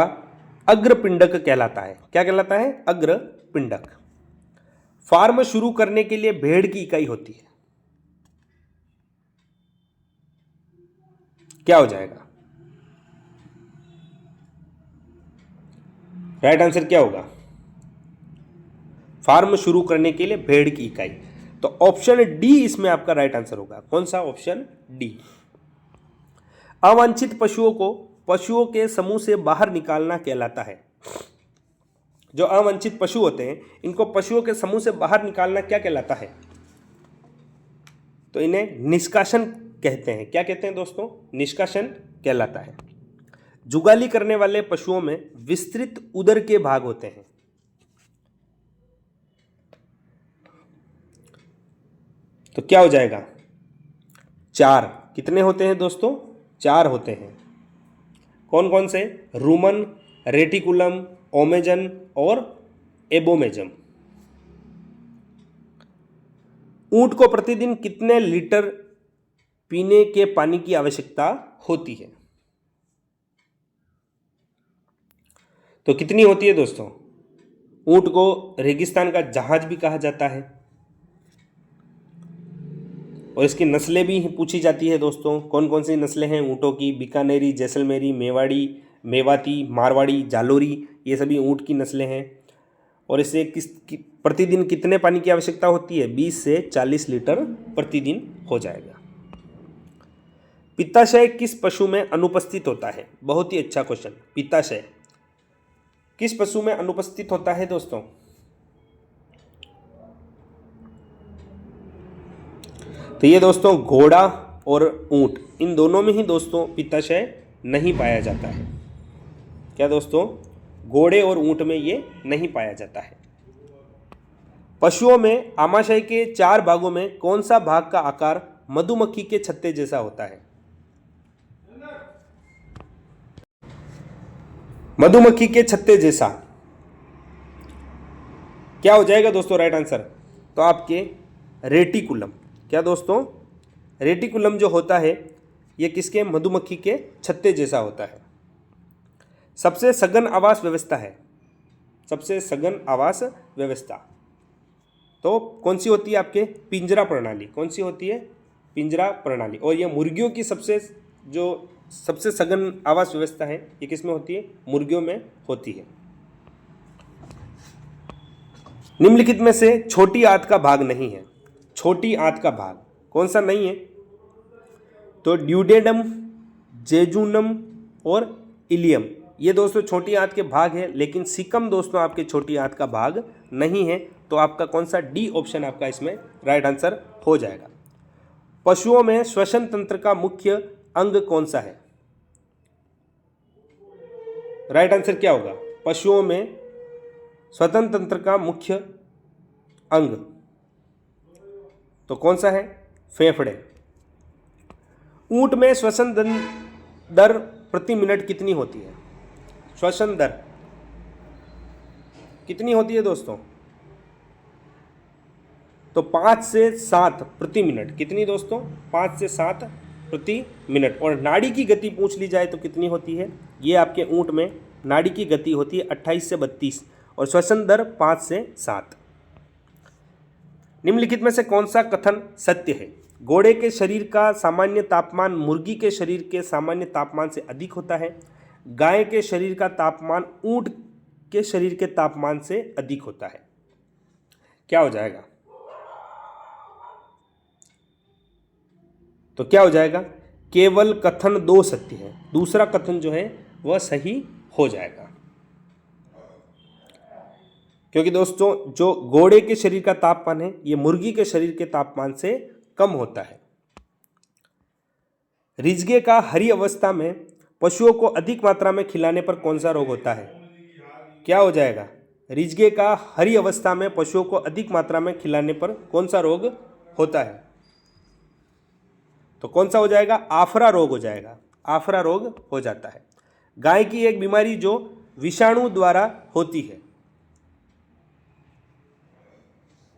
अग्रपिंडक कहलाता है। क्या कहलाता है? अग्रपिंडक। फार्म शुरू करने के लिए भेड़ की इकाई होती है, क्या हो जाएगा? राइट आंसर क्या होगा? फार्म शुरू करने के लिए भेड़ की इकाई। तो ऑप्शन डी इसमें आपका राइट आंसर होगा। कौन सा? Option D. अवांछित पशुओं को पशुओं के समूह से बाहर निकालना कहलाता है। जो अवांछित पशु होते हैं इनको पशुओं के समूह से बाहर निकालना क्या कहलाता है? तो इन्हें निष्कासन कहते हैं। क्या कहते हैं दोस्तों? निष्कासन कहलाता है। जुगाली करने वाले पशुओं में विस्तृत उदर के भाग होते हैं। तो क्या हो जाएगा? 4। कितने होते हैं दोस्तों? 4 होते हैं। कौन कौन से? रूमन, रेटिकुलम, ओमेजन और एबोमेजम। ऊंट को प्रतिदिन कितने लीटर पीने के पानी की आवश्यकता होती है? तो कितनी होती है दोस्तों? ऊंट को रेगिस्तान का जहाज भी कहा जाता है और इसकी नस्लें भी पूछी जाती है दोस्तों। कौन कौन सी नस्लें हैं ऊँटों की? बीकानेरी, जैसलमेरी, मेवाड़ी, मेवाती, मारवाड़ी, जालोरी, ये सभी ऊँट की नस्लें हैं। और इसे प्रतिदिन कितने पानी की आवश्यकता होती है? 20 से 40 लीटर प्रतिदिन हो जाएगा। पित्ताशय किस पशु में अनुपस्थित होता है? बहुत ही अच्छा क्वेश्चन। पित्ताशय किस पशु में अनुपस्थित होता है दोस्तों? तो ये दोस्तों घोड़ा और ऊंट, इन दोनों में ही दोस्तों पित्ताशय नहीं पाया जाता है। क्या दोस्तों? घोड़े और ऊंट में ये नहीं पाया जाता है। पशुओं में आमाशय के 4 भागों में कौन सा भाग का आकार मधुमक्खी के छत्ते जैसा होता है? मधुमक्खी के छत्ते जैसा क्या हो जाएगा दोस्तों राइट आंसर? तो आपके रेटिकुलम। क्या दोस्तों? रेटिकुलम जो होता है ये किसके? मधुमक्खी के छत्ते जैसा होता है। सबसे सघन आवास व्यवस्था है, सबसे सघन आवास व्यवस्था तो कौन सी होती है आपके? पिंजरा प्रणाली। कौन सी होती है? पिंजरा प्रणाली। और ये मुर्गियों की सबसे सघन आवास व्यवस्था है, ये किस में होती है? मुर्गियों में होती है। निम्नलिखित में से छोटी आंत का भाग नहीं है। छोटी आंत का भाग कौन सा नहीं है? तो ड्यूडेनम, जेजुनम और इलियम, ये दोस्तों छोटी आंत के भाग है, लेकिन सिकम दोस्तों आपके छोटी आंत का भाग नहीं है। तो आपका कौन सा? डी ऑप्शन आपका इसमें राइट आंसर हो जाएगा। पशुओं में श्वसन तंत्र का मुख्य अंग कौन सा है? राइट आंसर क्या होगा? पशुओं में श्वसन तंत्र का मुख्य अंग तो कौन सा है? फेफड़े। ऊंट में श्वसन दर प्रति मिनट कितनी होती है? श्वसन दर कितनी होती है दोस्तों? तो 5 से 7 प्रति मिनट। कितनी दोस्तों? 5 से 7 प्रति मिनट। और नाड़ी की गति पूछ ली जाए तो कितनी होती है? ये आपके ऊंट में नाड़ी की गति होती है 28 से 32 और श्वसन दर 5 से 7। निम्नलिखित में से कौन सा कथन सत्य है? घोड़े के शरीर का सामान्य तापमान मुर्गी के शरीर के सामान्य तापमान से अधिक होता है। गाय के शरीर का तापमान ऊंट के शरीर के तापमान से अधिक होता है। क्या हो जाएगा? तो क्या हो जाएगा? केवल कथन 2 सत्य है, दूसरा कथन जो है वह सही हो जाएगा। क्योंकि दोस्तों जो घोड़े के शरीर का तापमान है ये मुर्गी के शरीर के तापमान से कम होता है। रिजगे का हरी अवस्था में पशुओं को अधिक मात्रा में खिलाने पर कौन सा रोग होता है? क्या हो जाएगा? रिजगे का हरी अवस्था में पशुओं को अधिक मात्रा में खिलाने पर कौन सा रोग होता है? तो कौन सा हो जाएगा? आफरा रोग हो जाएगा, आफरा रोग हो जाता है। गाय की एक बीमारी जो विषाणु द्वारा होती है,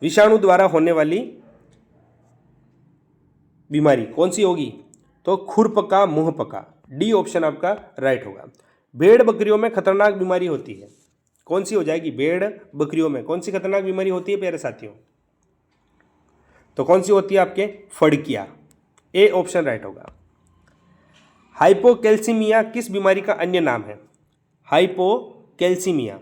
विषाणु द्वारा होने वाली बीमारी कौन सी होगी? तो खुरपका मुंहपका, डी ऑप्शन आपका राइट होगा। भेड़ बकरियों में खतरनाक बीमारी होती है, कौन सी हो जाएगी? भेड़ बकरियों में कौन सी खतरनाक बीमारी होती है प्यारे साथियों? तो कौन सी होती है आपके? फड़किया, ए ऑप्शन राइट होगा। हाइपोकैल्सीमिया किस बीमारी का अन्य नाम है? हाइपोकैल्सीमिया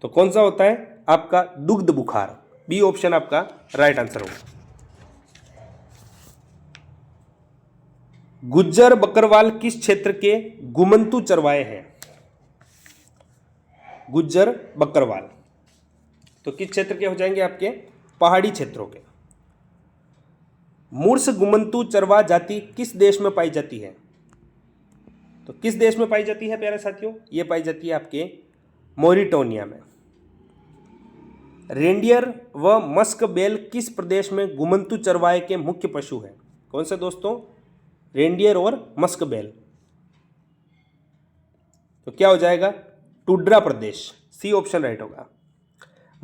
तो कौन सा होता है आपका? दुग्ध बुखार, बी ऑप्शन आपका राइट आंसर होगा। गुज्जर बकरवाल किस क्षेत्र के गुमंतु चरवाहे हैं? गुज्जर बकरवाल तो किस क्षेत्र के हो जाएंगे आपके? पहाड़ी क्षेत्रों के। मूर्स गुमंतु चरवा जाति किस देश में पाई जाती है? तो किस देश में पाई जाती है प्यारे साथियों? ये पाई जाती है आपके मोरिटोनिया में। रेंडियर व मस्क बेल किस प्रदेश में गुमंतु चरवाहे के मुख्य पशु हैं? कौन से दोस्तों? रेंडियर और मस्क बेल तो क्या हो जाएगा? टुड्रा प्रदेश, सी ऑप्शन राइट होगा।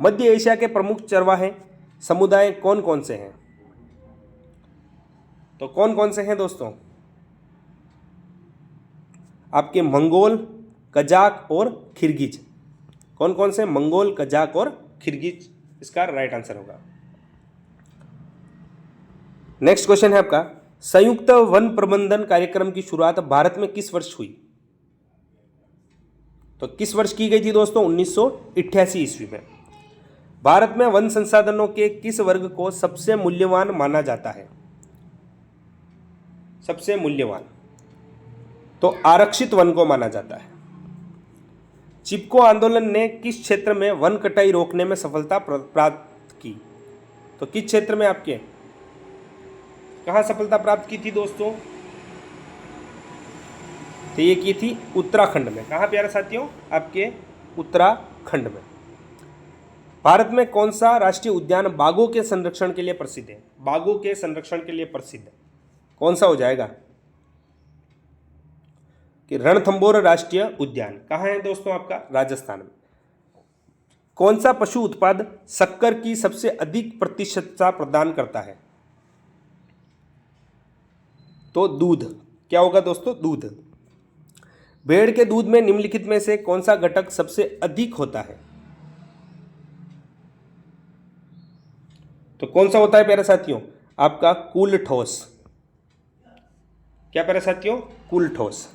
मध्य एशिया के प्रमुख चरवाहे समुदाय कौन कौन से हैं? तो कौन कौन से हैं दोस्तों? आपके मंगोल, कजाक और किर्गिज। कौन कौन से? मंगोल, कजाक और किर्गिज इसका राइट आंसर होगा। नेक्स्ट क्वेश्चन है आपका, संयुक्त वन प्रबंधन कार्यक्रम की शुरुआत भारत में किस वर्ष हुई? तो किस वर्ष की गई थी दोस्तों? 1988 ईस्वी में। भारत में वन संसाधनों के किस वर्ग को सबसे मूल्यवान माना जाता है? सबसे मूल्यवान तो आरक्षित वन को माना जाता है। चिपको आंदोलन ने किस क्षेत्र में वन कटाई रोकने में सफलता प्राप्त की? तो किस क्षेत्र में आपके कहाँ सफलता प्राप्त की थी दोस्तों? तो ये की थी उत्तराखंड में। कहाँ प्यारे साथियों? आपके उत्तराखंड में। भारत में कौन सा राष्ट्रीय उद्यान बाघों के संरक्षण के लिए प्रसिद्ध है? बाघों के संरक्षण के लिए प्रसिद्ध कौन सा हो जाएगा? कि रणथंभौर राष्ट्रीय उद्यान कहाँ है दोस्तों? आपका राजस्थान में। कौन सा पशु उत्पाद शक्कर की सबसे अधिक प्रतिशतता प्रदान करता है? तो दूध। क्या होगा दोस्तों? दूध। भेड़ के दूध में निम्नलिखित में से कौन सा घटक सबसे अधिक होता है? तो कौन सा होता है प्यारे साथियों? आपका कुल ठोस। क्या प्यारे साथियों? कुल ठोस।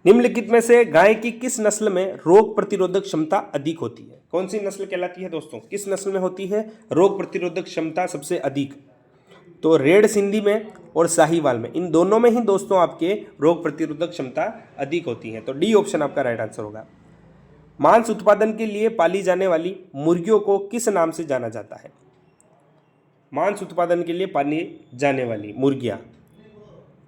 निम्नलिखित में से गाय की किस नस्ल में रोग प्रतिरोधक क्षमता अधिक होती है? कौन सी नस्ल कहलाती है दोस्तों? किस नस्ल में होती है रोग प्रतिरोधक क्षमता सबसे अधिक? तो रेड सिंधी में और साहीवाल में, इन दोनों में ही दोस्तों आपके रोग प्रतिरोधक क्षमता अधिक होती है। तो डी ऑप्शन आपका राइट आंसर होगा। मांस उत्पादन के लिए पाली जाने वाली मुर्गियों को किस नाम से जाना जाता है? मांस उत्पादन के लिए पाली जाने वाली मुर्गियां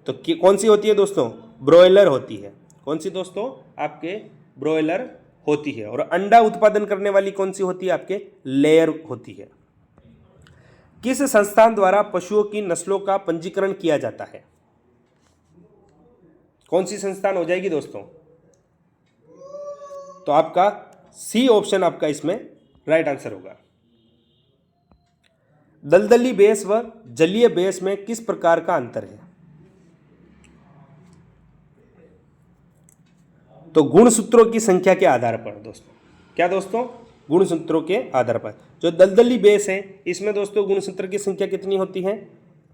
तो कौन सी होती है दोस्तों? ब्रॉयलर होती है। कौन सी दोस्तों? आपके ब्रॉयलर होती है। और अंडा उत्पादन करने वाली कौन सी होती है? आपके लेयर होती है। किस संस्थान द्वारा पशुओं की नस्लों का पंजीकरण किया जाता है? कौन सी संस्थान हो जाएगी दोस्तों? तो आपका सी ऑप्शन आपका इसमें राइट आंसर होगा। दलदली बेस व जलीय बेस में किस प्रकार का अंतर है? तो गुणसूत्रों की संख्या के आधार पर दोस्तों। क्या दोस्तों? गुणसूत्रों के आधार पर। जो दलदली बेस है इसमें दोस्तों गुणसूत्र की संख्या कितनी होती है?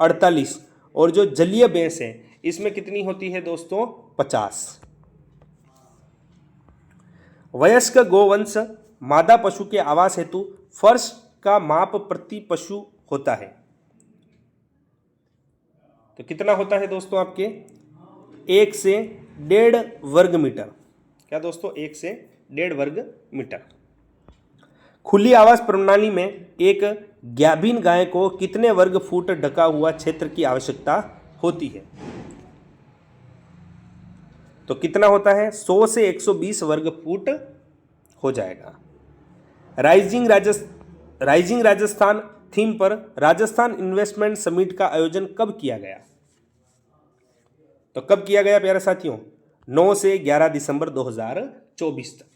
48। और जो जलीय बेस है इसमें कितनी होती है दोस्तों? 50। वयस्क गोवंश मादा पशु के आवास हेतु फर्श का माप प्रति पशु होता है। तो कितना होता है दोस्तों आपके 1 से 1.5 वर्ग मीटर। क्या दोस्तों 1 से 1.5 वर्ग मीटर। खुली आवास प्रणाली में एक गाभिन गाय को कितने वर्ग फुट ढका हुआ क्षेत्र की आवश्यकता होती है? तो कितना होता है 100 से 120 वर्ग फुट हो जाएगा। राइजिंग राजस्थान थीम पर राजस्थान इन्वेस्टमेंट समिट का आयोजन कब किया गया? तो कब किया गया प्यारे साथियों? 9 से 11 दिसंबर 2024 तक।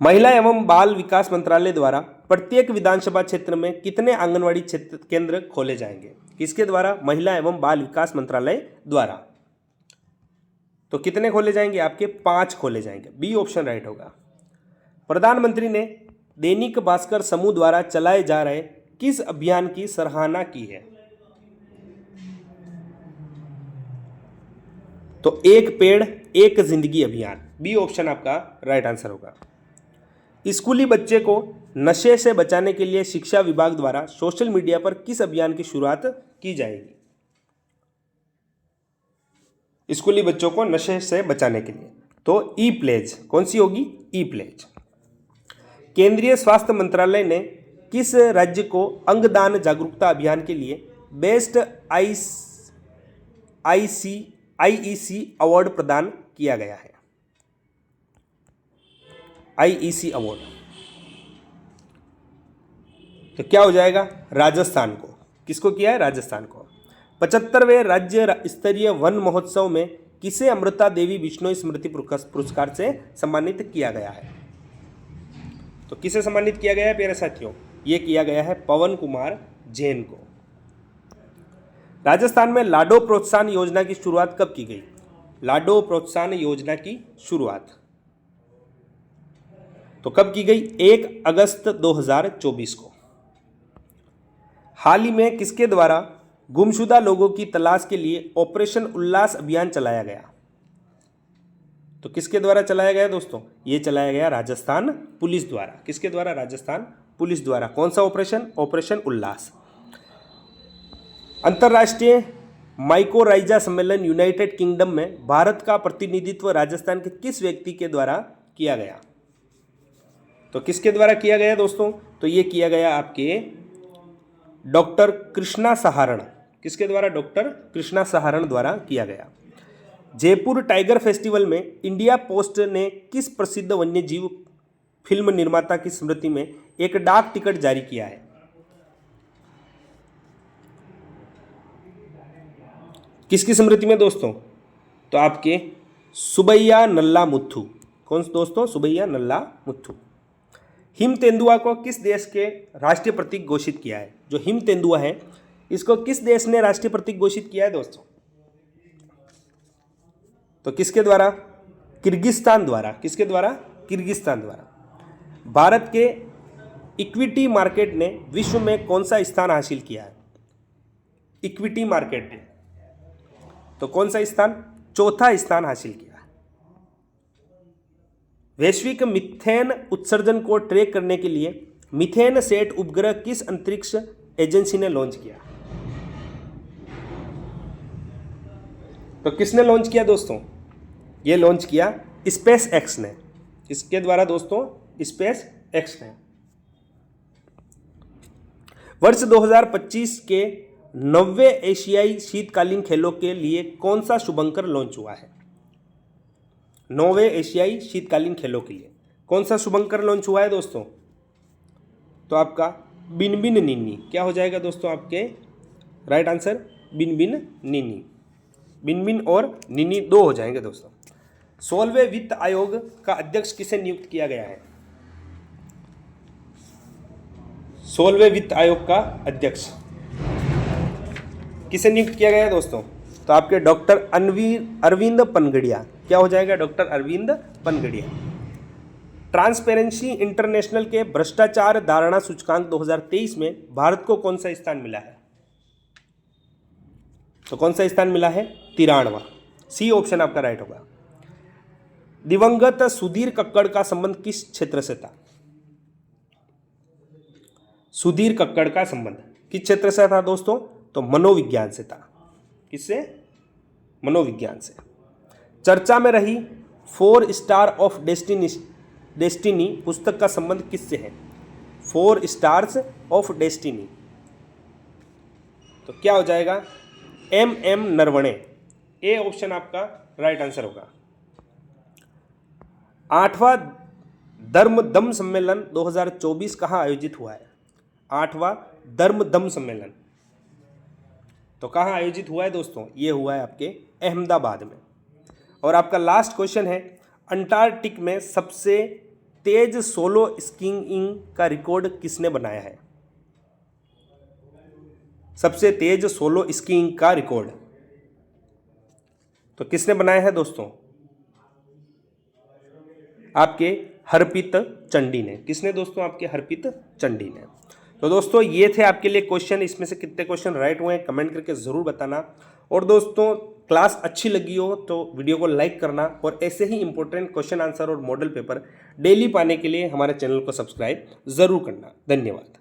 महिला एवं बाल विकास मंत्रालय द्वारा प्रत्येक विधानसभा क्षेत्र में कितने आंगनवाड़ी क्षेत्र केंद्र खोले जाएंगे? किसके द्वारा? महिला एवं बाल विकास मंत्रालय द्वारा। तो कितने खोले जाएंगे? आपके 5 खोले जाएंगे। बी ऑप्शन राइट होगा। प्रधानमंत्री ने दैनिक भास्कर समूह द्वारा चलाए जा रहे किस अभियान की सराहना की है? तो एक पेड़ एक जिंदगी अभियान। बी ऑप्शन आपका राइट आंसर होगा। स्कूली बच्चे को नशे से बचाने के लिए शिक्षा विभाग द्वारा सोशल मीडिया पर किस अभियान की शुरुआत की जाएगी? स्कूली बच्चों को नशे से बचाने के लिए तो ई प्लेज। कौन सी होगी? ई प्लेज। केंद्रीय स्वास्थ्य मंत्रालय ने किस राज्य को अंगदान जागरूकता अभियान के लिए बेस्ट आईईसी अवार्ड प्रदान किया गया है? आईईसी अवार्ड तो क्या हो जाएगा? राजस्थान को। किसको किया है? राजस्थान को। 75वें राज्य स्तरीय वन महोत्सव में किसे अमृता देवी बिश्नोई स्मृति पुरस्कार से सम्मानित किया गया है? तो किसे सम्मानित किया गया है प्यारे साथियों? ये किया गया है पवन कुमार जैन को। राजस्थान में लाडो प्रोत्साहन योजना की शुरुआत कब की गई? लाडो प्रोत्साहन योजना की शुरुआत तो कब की गई? 1 अगस्त 2024 को। हाल ही में किसके द्वारा गुमशुदा लोगों की तलाश के लिए ऑपरेशन उल्लास अभियान चलाया गया? तो किसके द्वारा चलाया गया दोस्तों? ये चलाया गया राजस्थान पुलिस द्वारा। किसके द्वारा? राजस्थान पुलिस द्वारा। कौन सा ऑपरेशन? ऑपरेशन उल्लास। अंतर्राष्ट्रीय माइकोराइजा सम्मेलन यूनाइटेड किंगडम में भारत का प्रतिनिधित्व राजस्थान के किस व्यक्ति के द्वारा किया गया? तो किसके द्वारा किया गया दोस्तों? तो ये किया गया आपके डॉक्टर कृष्णा सहारण। किसके द्वारा? डॉक्टर कृष्णा सहारण द्वारा किया गया। जयपुर टाइगर फेस्टिवल में इंडिया पोस्ट ने किस प्रसिद्ध वन्यजीव फिल्म निर्माता की स्मृति में एक डाक टिकट जारी किया है? किसकी स्मृति में दोस्तों? तो आपके सुबैया नल्ला मुथु। कौन दोस्तों? सुबैया नल्ला मुथु। हिम तेंदुआ को किस देश के राष्ट्रीय प्रतीक घोषित किया है? जो हिम तेंदुआ है इसको किस देश ने राष्ट्रीय प्रतीक घोषित किया है दोस्तों? तो किसके द्वारा? किर्गिस्तान द्वारा। किसके द्वारा? किर्गिस्तान द्वारा। भारत के इक्विटी मार्केट ने विश्व में कौन सा स्थान हासिल किया है? इक्विटी मार्केट ने तो कौन सा स्थान? चौथा स्थान हासिल किया। वैश्विक मीथेन उत्सर्जन को ट्रैक करने के लिए मीथेन सेट उपग्रह किस अंतरिक्ष एजेंसी ने लॉन्च किया? तो किसने लॉन्च किया दोस्तों? ये लॉन्च किया स्पेस एक्स ने। इसके द्वारा दोस्तों स्पेस एक्स ने। वर्ष 2025 के 90वें एशियाई शीतकालीन खेलों के लिए कौन सा शुभंकर लॉन्च हुआ है? 9वें एशियाई शीतकालीन खेलों के लिए कौन सा शुभंकर लॉन्च हुआ है दोस्तों? तो आपका बिनबिन निन्नी। क्या हो जाएगा दोस्तों आपके? Right answer बिनबिन निन्नी। बिनबिन और निन्नी 2 हो जाएंगे दोस्तों। 16वें वित्त आयोग का अध्यक्ष किसे नियुक्त किया गया है? 16वें वित्त आयोग का अध्यक्ष किसे नियुक्त किया गया है दोस्तों? तो आपके डॉक्टर अरविंद पनगड़िया। क्या हो जाएगा? Doctor Arvind Panagariya. Transparency International के भ्रष्टाचार धारणा सूचकांक 2023 में भारत को कौन सा स्थान मिला है? तो कौन सा स्थान मिला है? 93वां। सी ऑप्शन आपका राइट होगा। दिवंगत सुधीर कक्कड़ का संबंध किस क्षेत्र से था? सुधीर कक्कड़ का संबंध किस क्षेत्र से था दोस्तों? तो मनोविज्ञान से था। किससे? मनोविज्ञान से। चर्चा में रही 4 स्टार ऑफ डेस्टिनी पुस्तक का संबंध किससे है? 4 स्टार्स ऑफ डेस्टिनी, तो क्या हो जाएगा? M नरवणे। ए ऑप्शन आपका राइट आंसर होगा। 8वां धर्म दम सम्मेलन 2024 कहाँ आयोजित हुआ है? 8वां धर्म दम सम्मेलन तो कहाँ आयोजित हुआ है दोस्तों? ये हुआ है आपके अहमदाबाद में। और आपका लास्ट क्वेश्चन है, अंटार्कटिक में सबसे तेज सोलो स्कीइंग का रिकॉर्ड किसने बनाया है? सबसे तेज सोलो स्कीइंग का रिकॉर्ड तो किसने बनाया है दोस्तों? आपके हरप्रीत चंडी ने। किसने दोस्तों? आपके हरप्रीत चंडी ने। तो दोस्तों ये थे आपके लिए क्वेश्चन। इसमें से कितने क्वेश्चन राइट हुए हैं कमेंट करके ज़रूर बताना। और दोस्तों क्लास अच्छी लगी हो तो वीडियो को लाइक करना, और ऐसे ही इंपॉर्टेंट क्वेश्चन आंसर और मॉडल पेपर डेली पाने के लिए हमारे चैनल को सब्सक्राइब ज़रूर करना। धन्यवाद।